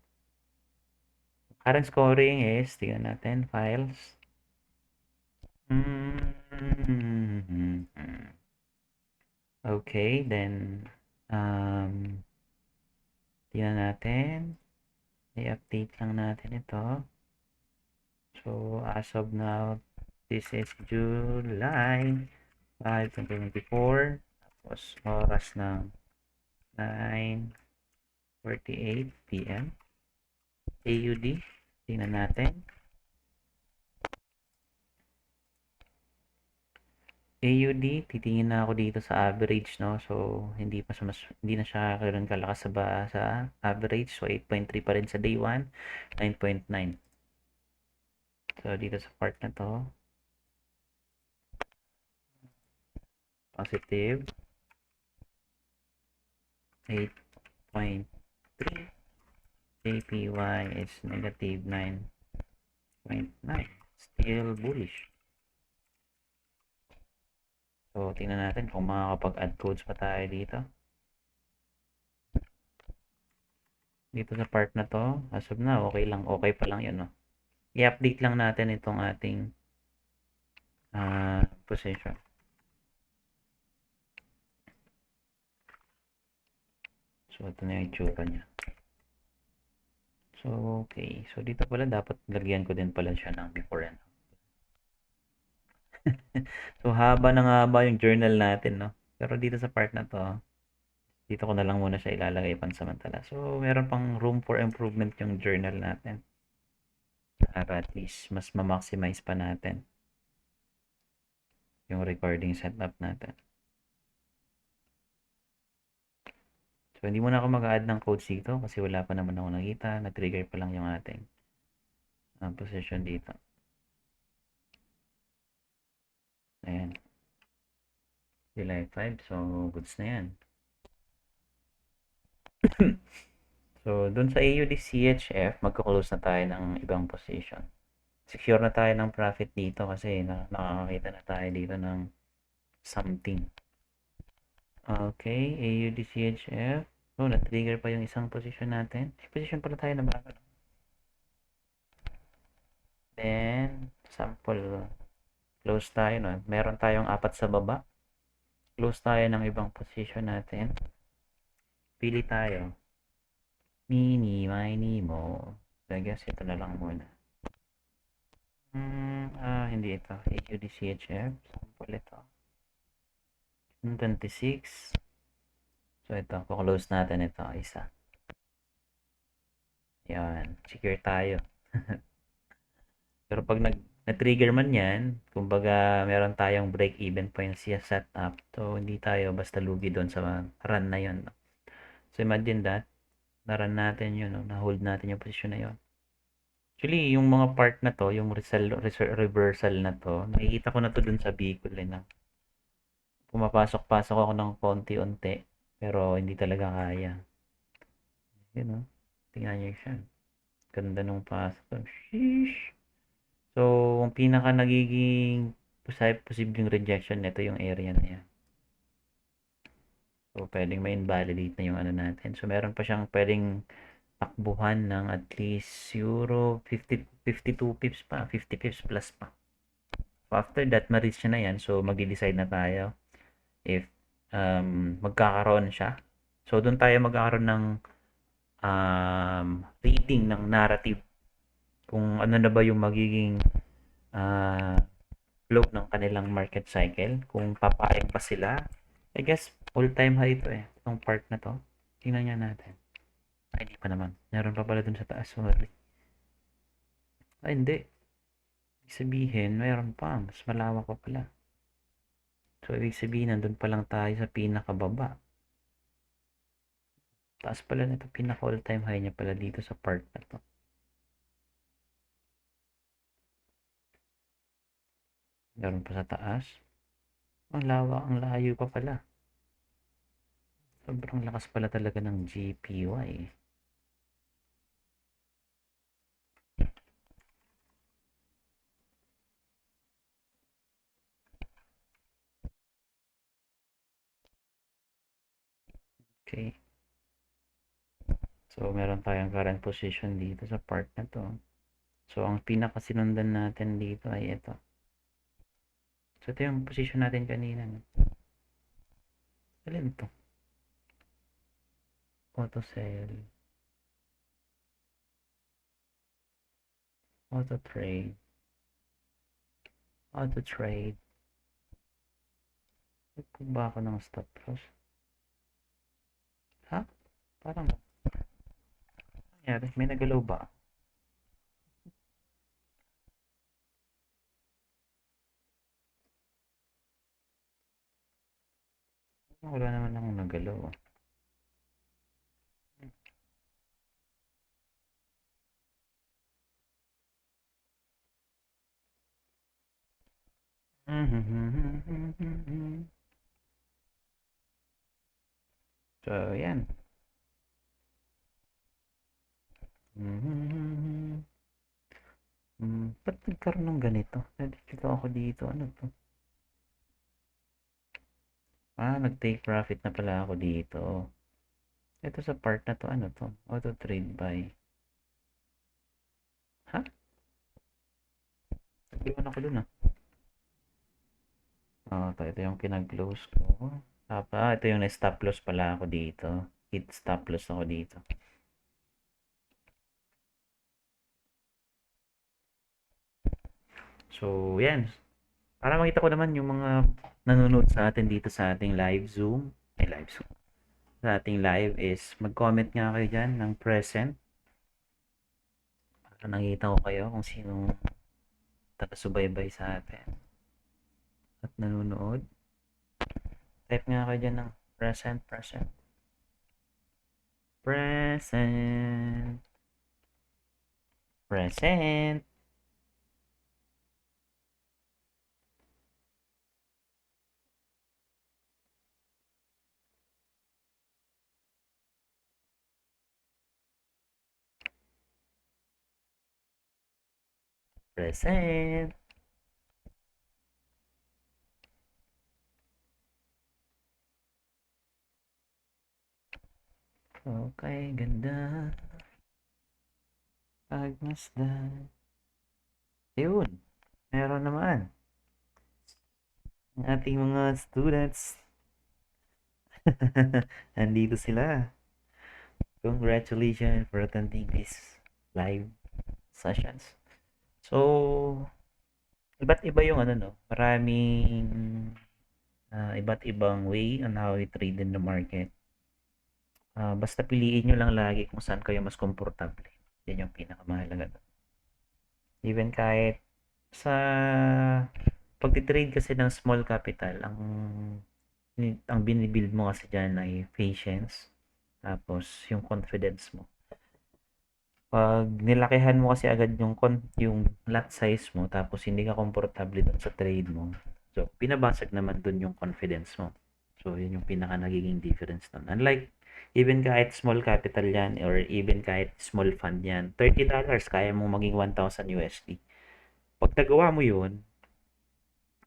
Current scoring is, tingnan natin, files. Okay, then, tingnan natin. I-update lang natin ito. So, as of now, this is July 5, 2024. Tapos, oras ng 9:48 PM. AUD. Tingnan natin. AUD, titingin na ako dito sa average, no? So, hindi na siya ganoon kalakas sa average. So, 8.3 pa rin sa day 1, 9.9. So, dito sa part na to, positive 8.3. JPY is negative 9.9. Still bullish. So, tingnan natin kung makakapag-add codes pa tayo dito. Dito sa part na to, as of now, okay lang. Okay pa lang yun, no? I-update lang natin itong ating position. So, ito na yung itsura niya. So, okay. So, dito pala dapat lagyan ko din pala siya ng before and so, haba na haba yung journal natin, no? Pero dito sa part na to, dito ko na lang muna siya ilalagay pansamantala. So, meron pang room for improvement yung journal natin. Para at least mas ma-maximize pa natin yung recording setup natin. So, hindi muna ako mag-add ng codes dito kasi wala pa naman ako nakita. Nag-trigger pa lang yung ating position dito. Ayan. July 5. So, goods na yan. So, dun sa AUD CHF, magko-close na tayo ng ibang position. Secure na tayo ng profit dito kasi nakakakita na tayo dito ng something. Okay, AUD CHF. So, na-trigger pa yung isang position natin. Position pala tayo na bago. Then, sample. Close tayo, no? Meron tayong 4 sa baba. Close tayo ng ibang position natin. Pili tayo. Mini, mini mo. So, I guess ito na lang muna. Hindi ito. AUD CHF. Sample ito. 26. So, ito. Close natin ito. Isa. Yan. Secure tayo. Pero pag na-trigger man yan, kumbaga meron tayong break-even points siya set up. So, hindi tayo basta lugi doon sa run na yun. No? So, imagine that, na-run natin yun, no? Na-hold natin yung posisyon na yun. Actually, yung mga part na to, yung reversal na to, nakikita ko na to dun sa Bicol eh, na pumapasok-pasok ako ng konti-unti, pero hindi talaga kaya. Yun, no? Tingnan nyo siya. Ganda nung pasok. Sheesh! So, ang pinaka nagiging posibleng rejection nito yung area na yan. So, pwedeng ma-invalidate na yung ano natin. So, meron pa siyang pwedeng takbuhan ng at least euro 52 pips pa, 50 pips plus pa. So, after that, ma-reach na yan. So, magde-decide na tayo if magkakaroon siya. So, doon tayo magkakaroon ng reading ng narrative kung ano na ba yung magiging uh, flow ng kanilang market cycle. Kung papayag pa sila, I guess all-time high ito eh. Itong part na to. Tingnan nga natin. Ay, hindi pa naman. Meron pa pala dun sa taas. Sorry. Ay, hindi. Ibig sabihin, mayroon pa. Mas malawak pa pala. So, ibig sabihin, nandun pa lang tayo sa pinakababa. Taas pala nito. Pinaka all-time high niya pala dito sa part na to. Meron pa sa taas. Ang lawak, ang layo pa pala. Sobrang lakas pala talaga ng GPY. Okay. So, meron tayong current position dito sa part na to. So, ang pinakasinundan natin dito ay ito. So, ito yung position natin kanina. Alin ito? Auto sell. Auto trade. Auto trade. Kung ba ako ng stop loss? Ha? Parang nangyari. May nagalaw ba? Wala naman akong nagalaw. So, yan. Ba't nagkaroon ng ganito? Nandito ako dito. Ano to? Nag-take profit na pala ako dito. Ito sa part na to, ano to? Auto trade buy. Ha? Nag-iwan ako dun ah. Ito yung pinag-close ko. Ito yung na-stop loss pala ako dito. Hit stop loss ako dito. So, yan. Para makita ko naman yung mga nanonood sa atin dito sa ating live Zoom. Live Zoom. Sa ating live is mag-comment nga kayo dyan ng present. Para nakita ko kayo kung sino taga-subaybay sa atin. At nanonood. Type nga kayo dyan ng present. Present. Present. Present. Okay, ganda. Pagmasdan. Yun. Meron naman. Ang ating mga students. Nandito sila. Congratulations for attending this live sessions. So, iba't iba yung ano no. Maraming iba't ibang way on how we trade in the market. Basta piliin nyo lang lagi kung saan kayo mas komportable. Yan yung pinakamahalaga. Even kahit sa pagtitrade kasi ng small capital, ang binibuild mo kasi dyan ay patience, tapos yung confidence mo. Pag nilakihan mo kasi agad yung lot size mo, tapos hindi ka komportable dun sa trade mo, so pinabasag naman dun yung confidence mo. So yun yung pinaka nagiging difference nun. Unlike even kahit small capital yan or even kahit small fund yan, $30 kaya mong maging 1,000 USD. Pag nagawa mo yun,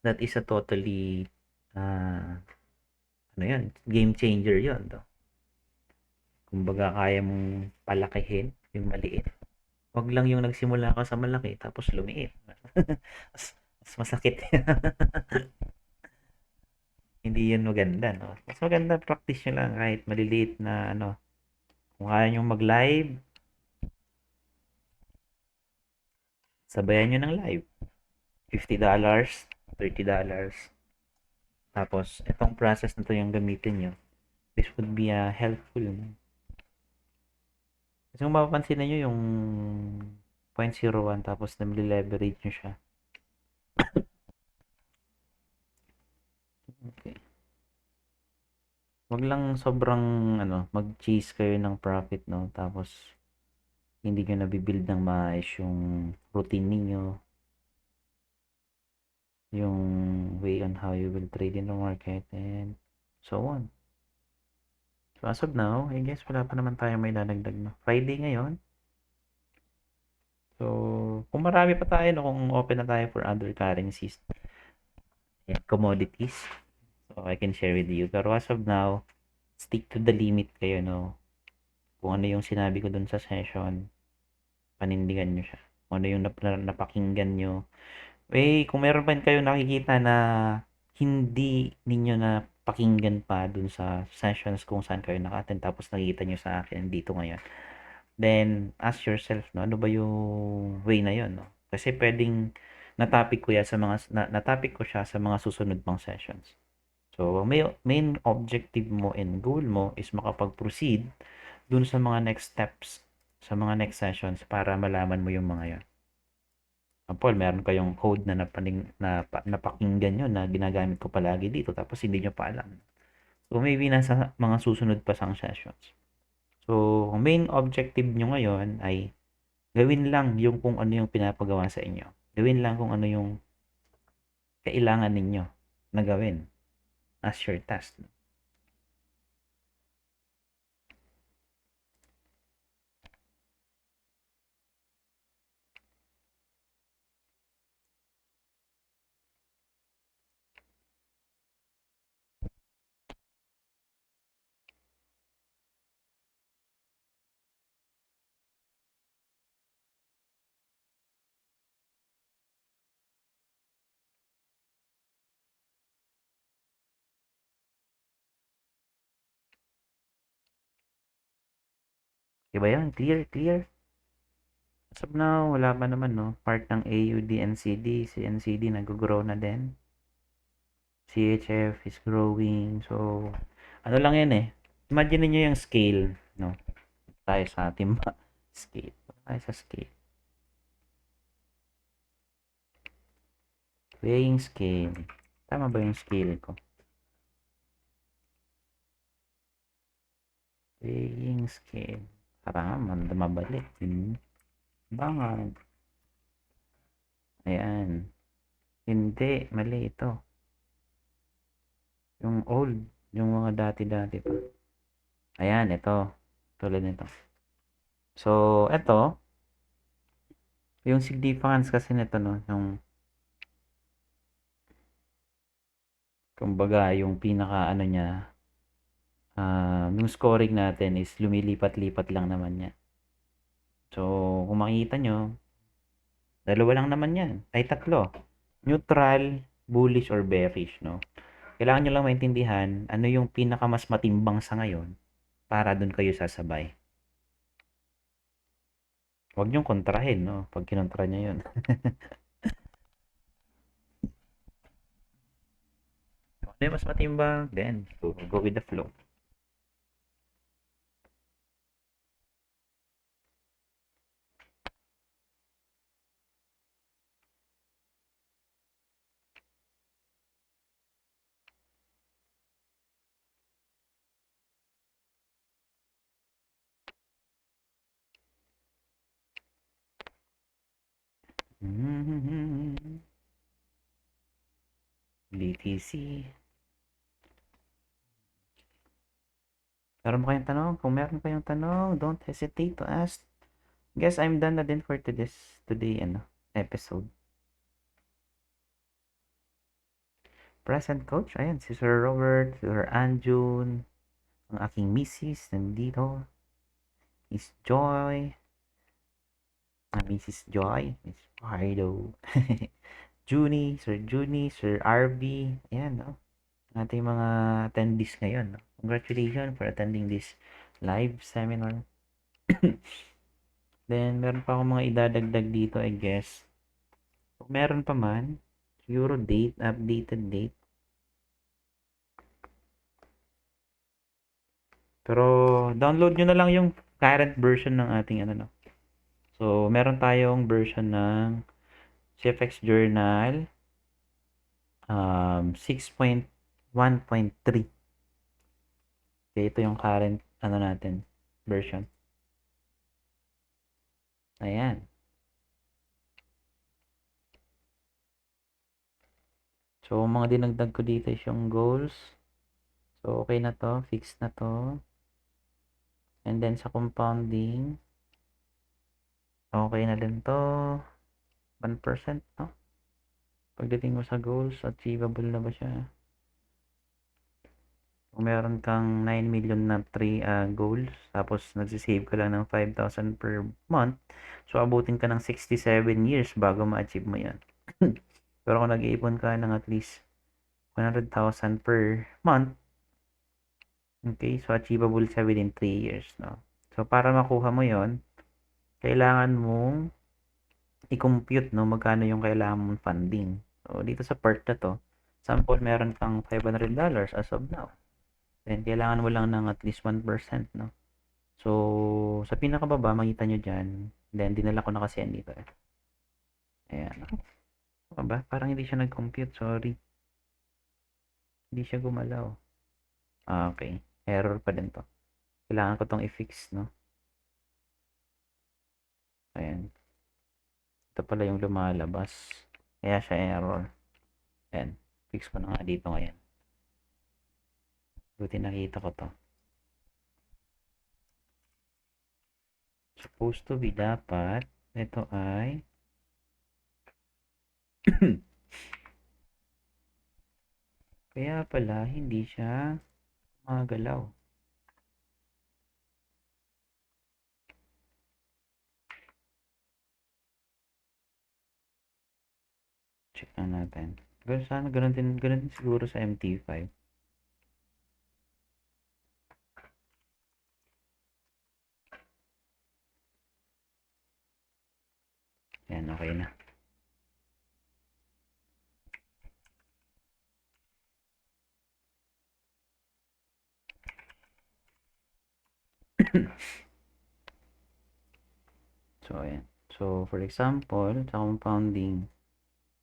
that is a totally ah ano yun, game changer yun. To. Kumbaga kaya mong palakihin yung maliit. Wag lang yung nagsimula ka sa malaki tapos lumiit. mas masakit. Hindi yun maganda, no? Mas maganda practice nyo lang kahit maliliit na ano. Kung kaya nyo mag-live, sabayan nyo ng live. $50, $30. Tapos, itong process na to yung gamitin nyo. This would be helpful. No? Kasi kung mapapansin nyo yung 0.01 tapos na-leverage nyo siya. Okay. Wag lang sobrang mag-chase kayo ng profit, no? Tapos hindi nyo nabibuild ng maayos yung routine ninyo, yung way on how you will trade in the market, and so on. So as of now, I guess wala pa naman tayo may dadagdag, no? Friday ngayon. So, kung marami pa tayo, no, kung open na tayo for other currencies and commodities, so I can share with you. Pero as of now, stick to the limit kayo, no? Kung ano yung sinabi ko dun sa session, panindigan nyo siya. Kung ano yung napakinggan nyo. Kung meron pa kayo nakikita na hindi ninyo na pakinggan pa dun sa sessions kung saan kayo naka-attend tapos nakikita nyo sa akin dito ngayon, then ask yourself, no, ano ba yung way na yun, no? Kasi pwedeng na-topic ko yan sa mga na-topic ko siya sa mga susunod pang sessions. So, main objective mo and goal mo is makapag-proceed dun sa mga next steps, sa mga next sessions para malaman mo yung mga yan. Example, meron kayong code na napakinggan nyo na ginagamit ko palagi dito tapos hindi nyo pa alam. So, maybe nasa mga susunod pa sang sessions. So, main objective nyo ngayon ay gawin lang yung kung ano yung pinapagawa sa inyo. Gawin lang kung ano yung kailangan ninyo na gawin as your task. Diba yan? Clear, clear. As of now, wala pa naman, no? Part ng AUD, NCD, si NCD nag-grow na din. CHF is growing. So, ano lang yan eh. Imagine niyo yung scale, no? Tayo sa timba. Scale. Tayo sa scale. Weighing scale. Tama ba yung scale ko? Weighing scale. Parang mabalik. Bangan. Ayan. Hindi. Mali ito. Yung old. Yung mga dati-dati pa. Ayan. Ito. Tulad nito. So, ito. Yung significance kasi nito, no? Kumbaga, yung pinaka ano niya, yung scoring natin is lumilipat-lipat lang naman niya. So, kung makikita nyo, dalawa lang naman yan. Ay, tatlo. Neutral, bullish, or bearish, no? Kailangan nyo lang maintindihan ano yung pinaka mas matimbang sa ngayon para dun kayo sasabay. Huwag nyong kontrahin, no? Pag kinontra nyo yun. Ano yung mas matimbang? Then, go with the flow. BTC. Meron ba kayong tanong? Kung meron kayong tanong, don't hesitate to ask. Guess I'm done na din for today episode. Present coach, ayan, si Sir Robert, Sir Anjun, ang aking misis, nandito. Miss Joy, Mrs. Joy, Miss Pardo, Junie, Sir RB, ayan, no? Ating mga attendees ngayon, no? Congratulations for attending this live seminar. Then, meron pa akong mga idadagdag dito, I guess. Kung meron pa man, siguro updated date. Pero, download nyo na lang yung current version ng ating no. So, meron tayong version ng CFX Journal 6.1.3. Okay, ito yung current natin version. Ayan. So, mga dinagdag ko dito is yung goals. So, okay na to. Fix na to. And then, sa compounding, okay na din to. 1%, no? Pagdating mo sa goals, achievable na ba siya? Kung meron kang 9 million na 3 goals, tapos nagsisave ka lang ng 5,000 per month, so abutin ka ng 67 years bago ma-achieve mo yan. Pero kung nag-iipon ka ng at least 100,000 per month, okay, so achievable siya within 3 years, no? So, para makuha mo yon, kailangan mong i-compute, no, magkano yung kailangan mong funding. So, dito sa part na to, sample meron kang $500 as of now. Then, kailangan mo lang ng at least 1%, no? So, sa pinakababa, makita nyo dyan. Then, dinala ko na kasi yan dito. Ayan. Ano ba? Parang hindi siya nag-compute. Sorry. Hindi siya gumalaw. Okay. Error pa din to. Kailangan ko tong i-fix, no? Ayan. Ito pala yung lumalabas. Kaya siya error. Ayan. Fix ko na nga dito ngayon. Buti nakita ko to. Supposed to be dapat. Ito ay kaya pala hindi siya magalaw. Check lang natin. Pero sana ganun din siguro sa MT5. Yan, okay na. So, ayan. So, for example, sa compounding,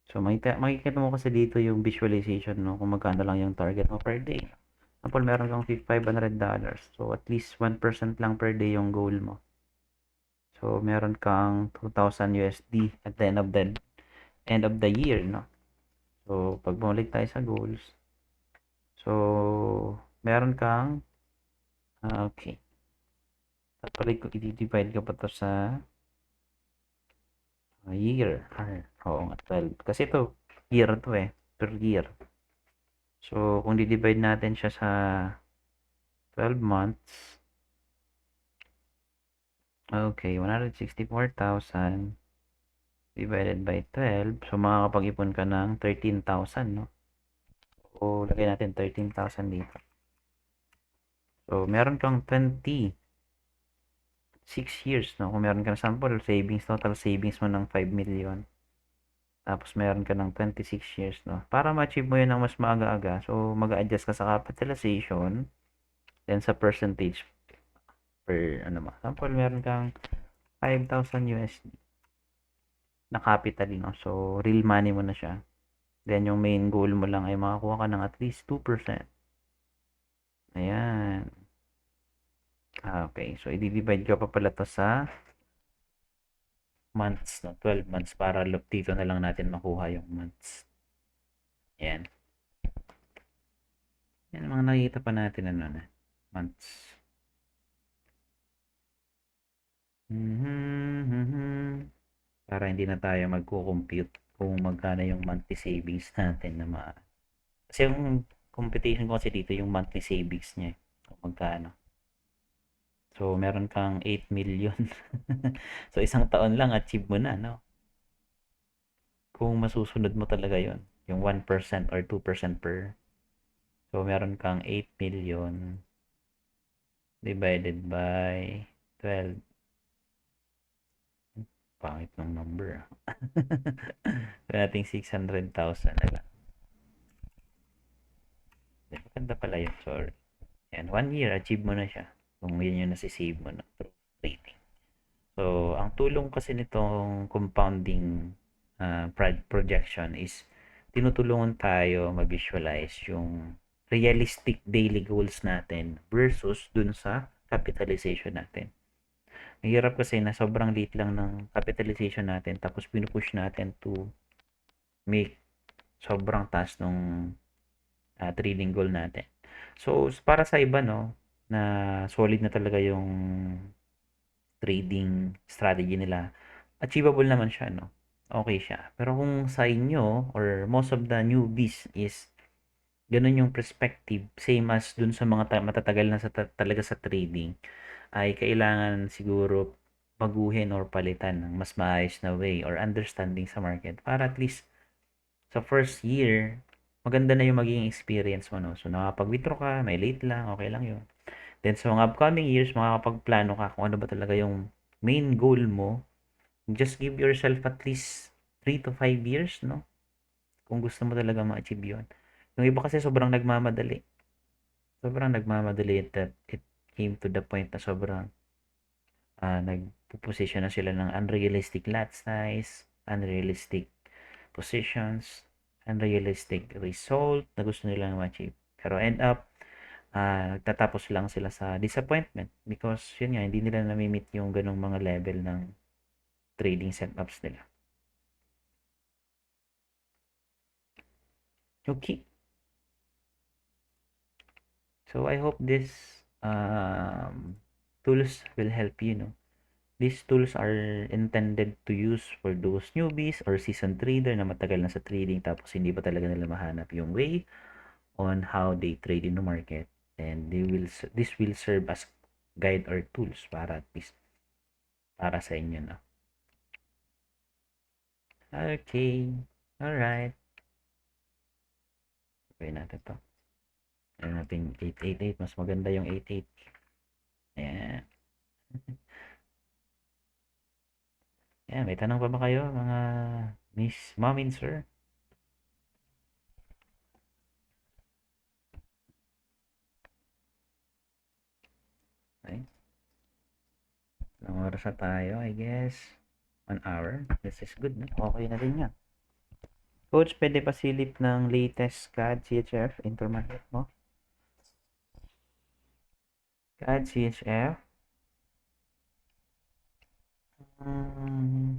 so makikita mo kasi dito yung visualization, no? Kung magkano lang yung target mo per day. Example, meron kang $500. So, at least 1% lang per day yung goal mo. So, meron kang 2,000 USD at the end of the year, no? So, pag bumalik tayo sa goals, so, meron kang, okay. Tapos, i-divide ka pa to sa year. Oo nga, 12. Kasi ito, year to per year. So, kung di-divide natin siya sa 12 months, okay, 164,000 divided by 12. So, makakapag-ipon ka ng 13,000, no? So, lagay natin 13,000 dito. So, meron kang 26 years, no? Kung meron ka na sample, total savings mo ng 5 million. Tapos, meron ka ng 26 years, no? Para ma-achieve mo yun ng mas maaga-aga, so, mag-adjust ka sa capitalization, then sa percentage per, sample, meron kang 5,000 USD na capital, no? So, real money mo na siya. Then, yung main goal mo lang ay makakuha ka ng at least 2%. Ayan. Okay. So, i-divide ko pa pala to sa months, no? 12 months para dito na lang natin makuha yung months. Yan. Yan ang mga nakikita pa natin ano na months. Para hindi na tayo magko-compute kung magkano yung monthly savings natin na kasi yung competition ko kasi dito yung monthly savings niya kung magkano. So, meron kang 8 million. So, isang taon lang achieve mo na, no? Kung masusunod mo talaga yon yung 1% or 2% per. So, meron kang 8 million divided by 12. Pangit ng number, ah. Gawin nating 600,000 na lang. Maganda pala yun, sorry. Yan, 1 year, achieve mo na siya. Kung yun yung nasisave mo na through trading. So, ang tulong kasi nitong compounding projection is tinutulungan tayo ma-visualize yung realistic daily goals natin versus dun sa capitalization natin. Mahirap kasi na sobrang liit lang ng capitalization natin tapos pinupush natin to make sobrang taas nung trading goal natin. So, para sa iba, no, na solid na talaga yung trading strategy nila, achievable naman siya, no? Okay siya. Pero kung sa inyo or most of the newbies is ganun yung perspective, same as dun sa mga matatagal na talaga sa trading, ay kailangan siguro baguhin or palitan ng mas maayos na way or understanding sa market para at least sa first year, maganda na yung magiging experience mo, no? So, nakapag-withdraw ka, may late lang, okay lang yun. Then, sa mga upcoming years, makakapagplano ka kung ano ba talaga yung main goal mo. Just give yourself at least 3 to 5 years, no? Kung gusto mo talaga ma-achieve yun. Yung iba kasi sobrang nagmamadali. Sobrang nagmamadali that it came to the point na sobrang nagpo-position na sila ng unrealistic lot size, unrealistic positions, unrealistic result na gusto nilang ma-achieve. Pero end up, nagtatapos lang sila sa disappointment because yun nga, hindi nila nami-meet yung ganong mga level ng trading setups nila. Okay. So I hope this tools will help you, no? These tools are intended to use for those newbies or seasoned trader na matagal na sa trading tapos hindi pa talaga nila mahanap yung way on how they trade in the market, and this will serve as guide or tools para at least para sa inyo na. Okay. All right. Gawin natin to. Gawin natin 888. Mas maganda yung 88. Ayan. Ayan. May tanong pa ba kayo, mga Miss Mom and Sir? Okay. Ilang oras na tayo, I guess. 1 hour. This is good, no? Okay na din yan. Coach, pwede pa silip ng latest CAD CHF intermarket mo? CAD CHF?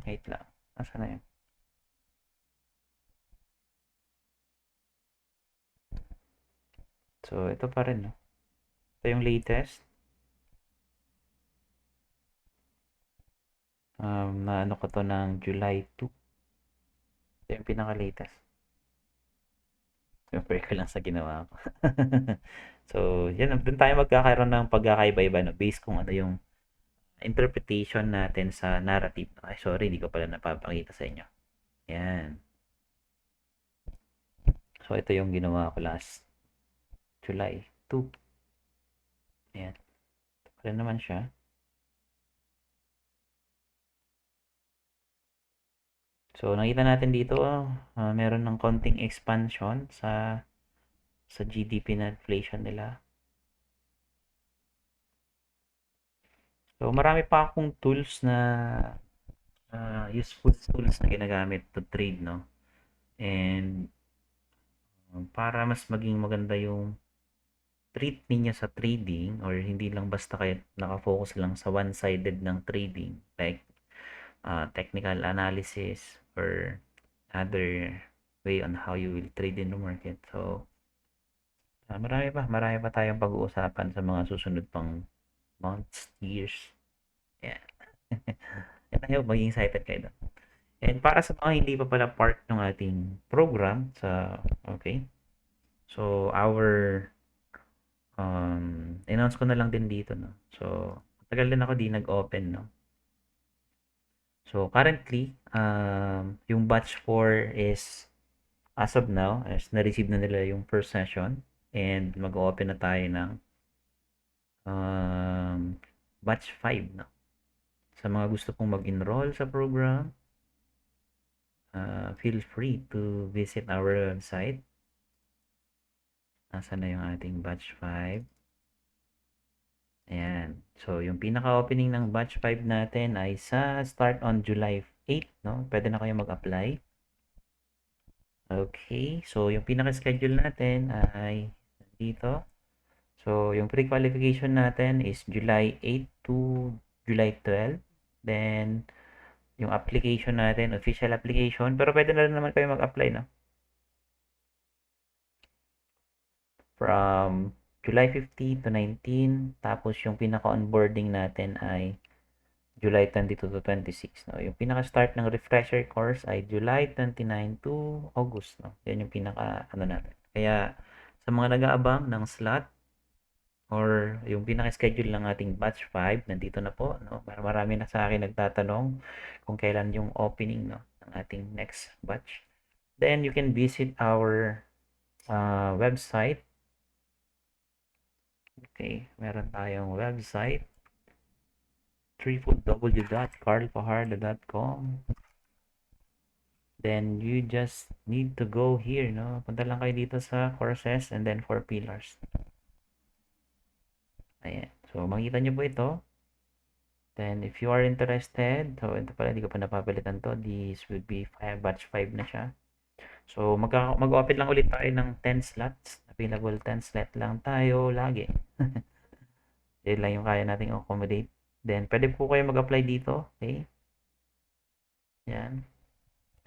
Wait lang. Asa na yun? So, ito pa rin, no? Ito yung latest. Na ano ko to ng July 2. Ito yung pinaka-latest. Compare ko lang sa ginawa ko. So, yan. Doon tayo magkakaroon ng pagkakaiba-iba, no? Based kung ano yung interpretation natin sa narrative. Ay, sorry, hindi ko pala napapakita sa inyo. Yan. So, ito yung ginawa ko last July 2. Ayan. Ito pa rin naman siya. So, nakita natin dito, meron ng konting expansion sa GDP na inflation nila. So, marami pa akong tools na useful tools na ginagamit to trade, no? And para mas maging maganda yung treat ninyo sa trading or hindi lang basta kayo nakafocus lang sa one-sided ng trading. Like, technical analysis or other way on how you will trade in the market. So, marami pa tayong pag-uusapan sa mga susunod pang months, years. Yeah. And I hope maging excited kayo doon. And para sa mga hindi pa pala part ng ating program okay. So, announce ko na lang din dito, no. So, matagal din ako di nag-open, no. So, currently, yung batch 4 is as of now, as na-receive na nila yung first session and mag-open na tayo ng batch 5, no. Sa mga gusto pong mag-enroll sa program, feel free to visit our website. Nasaan na yung ating batch 5? Ayan. So, yung pinaka-opening ng batch 5 natin ay sa start on July 8, no? Pwede na kayo mag-apply. Okay. So, yung pinaka-schedule natin ay dito. So, yung pre-qualification natin is July 8 to July 12. Then, yung application natin, official application. Pero pwede na rin naman kayo mag-apply, no? From July 15 to 19. Tapos, yung pinaka-onboarding natin ay July 22 to 26, no? Yung pinaka-start ng refresher course ay July 29 to August, no? Yan yung pinaka-ano natin. Kaya, sa mga nag-aabang ng slot or yung pinaka-schedule ng ating batch 5, nandito na po, no? Marami na sa akin nagtatanong kung kailan yung opening, no, ng ating next batch. Then, you can visit our website. Okay, meron tayong website, www.carlpaharda.com. Then, you just need to go here, no? Punta lang kayo dito sa courses and then 4 pillars. Ayan. So, makikita nyo po ito. Then, if you are interested, so ito pala, hindi ko pa napapalitan to. This would be batch 5 na siya. So, mag-open lang ulit tayo ng 10 slots. Available 10 slot lang tayo lagi. Yan lang yung kaya nating accommodate. Then, pwede po kayo mag-apply dito. Okay? Yan.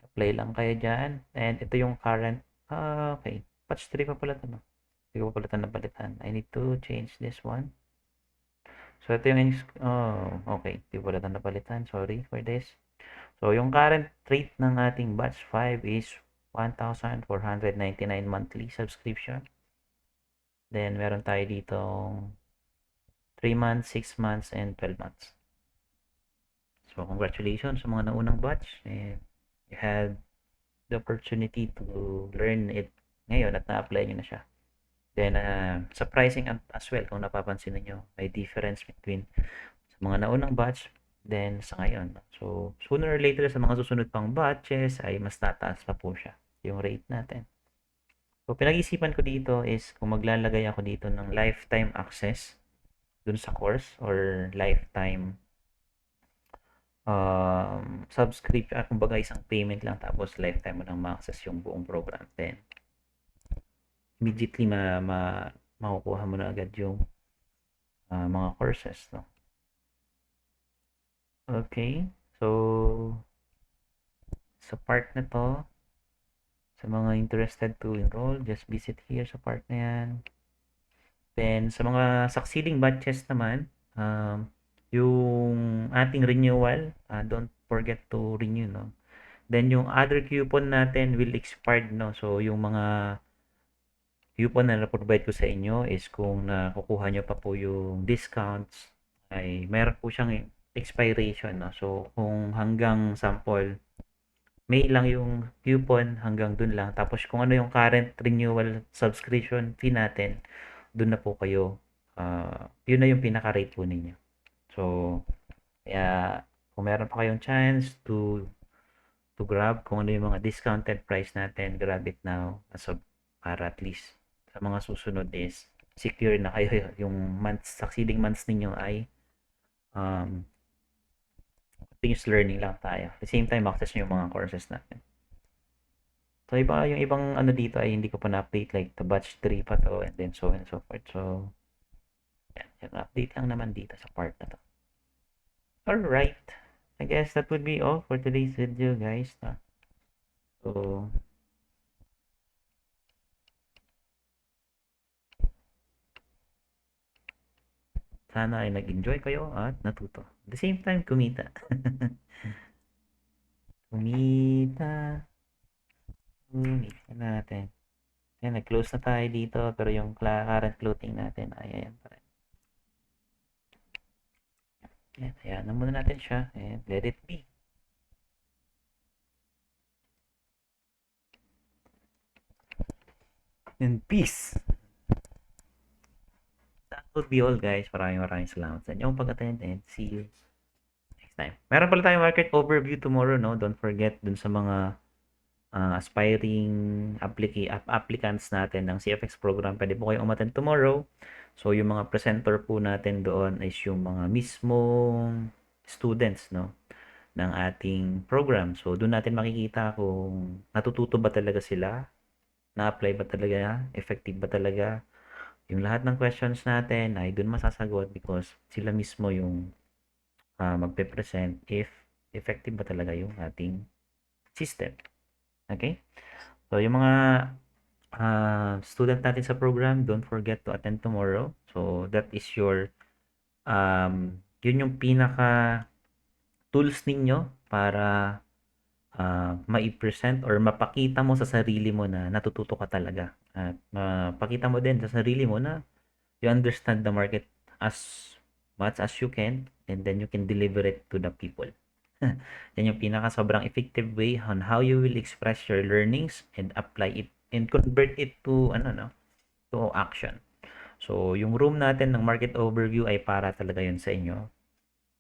Apply lang kayo dyan. And ito yung current. Okay. Batch 3 pa pala ito, no? Hindi ko pa pala ito napalitan. I need to change this one. So, ito yung, okay. Hindi ko pala ito napalitan. Sorry for this. So, yung current rate ng ating batch 5 is 1,499 monthly subscription. Then, meron tayo dito 3 months, 6 months, and 12 months. So, congratulations sa mga naunang batch. And you had the opportunity to learn it ngayon at na-apply nyo na siya. Then, sa pricing as well, kung napapansin niyo may difference between sa mga naunang batch then sa ngayon. So, sooner or later sa mga susunod pang batches ay mas tataas pa po siya, yung rate natin. So, pinag-isipan ko dito is kung maglalagay ako dito ng lifetime access dun sa course or lifetime subscription, kumbaga isang payment lang tapos lifetime mo nang ma-access yung buong program. Then, immediately makukuha mo na agad yung mga courses, no? Okay. So, sa part na to, sa mga interested to enroll, just visit here sa part na yan. Then, sa mga succeeding batches naman, yung ating renewal, don't forget to renew, no? Then, yung other coupon natin will expire, no? So, yung mga coupon na na-provide ko sa inyo is kung nakukuha nyo pa po yung discounts, ay meron po siyang expiration, no? So, kung hanggang sample, May lang yung coupon, hanggang dun lang. Tapos, kung ano yung current renewal subscription fee natin, dun na po kayo, yun na yung pinaka-rate po ninyo. So, kaya, kung meron pa kayong chance to grab kung ano yung mga discounted price natin, grab it now para at least sa mga susunod is secure na kayo yung succeeding months ninyo ay continuous learning lang tayo. At the same time, access nyo yung mga courses natin. So, yung ibang ano dito ay hindi ko pa na-update, like the batch 3 pa to and then so on and so forth. So, yan, yung update lang naman dito sa part na to. Alright. I guess that would be all for today's video, guys. So, sana ay nag-enjoy kayo at natuto. At the same time, kumita. Kumita. Kumita natin. Yan, nag-close na tayo dito, pero yung current clothing natin ay ayan pa rin. Yan, ayan na muna natin siya and let it be. And peace. That would be all, guys. Maraming salamat sa inyong pag-attend and see you next time. Meron pala tayong market overview tomorrow, no? Don't forget dun sa mga aspiring applicants natin ng CFX program. Pwede po kayong umattend tomorrow. So, yung mga presenter po natin doon is yung mga mismong students, no? Ng ating program. So, doon natin makikita kung natututo ba talaga sila, na-apply ba talaga, effective ba talaga. Yung lahat ng questions natin ay doon masasagot because sila mismo yung magpe-present if effective ba talaga yung ating system. Okay? So, yung mga student natin sa program, don't forget to attend tomorrow. So, that is your, yun yung pinaka tools ninyo para mai-present or mapakita mo sa sarili mo na natututo ka talaga. At mapakita mo din sa sarili mo na you understand the market as much as you can and then you can deliver it to the people. Yan yung pinaka sobrang effective way on how you will express your learnings and apply it and convert it to to action. So, yung room natin ng market overview ay para talaga yun sa inyo.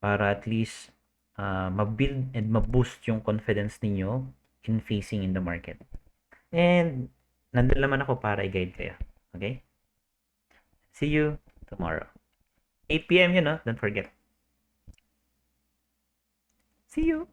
Para at least ma-build and ma-boost yung confidence ninyo in facing in the market. And nandun naman ako para i-guide kayo. Okay? See you tomorrow. 8 p.m. yun, no? Don't forget. See you!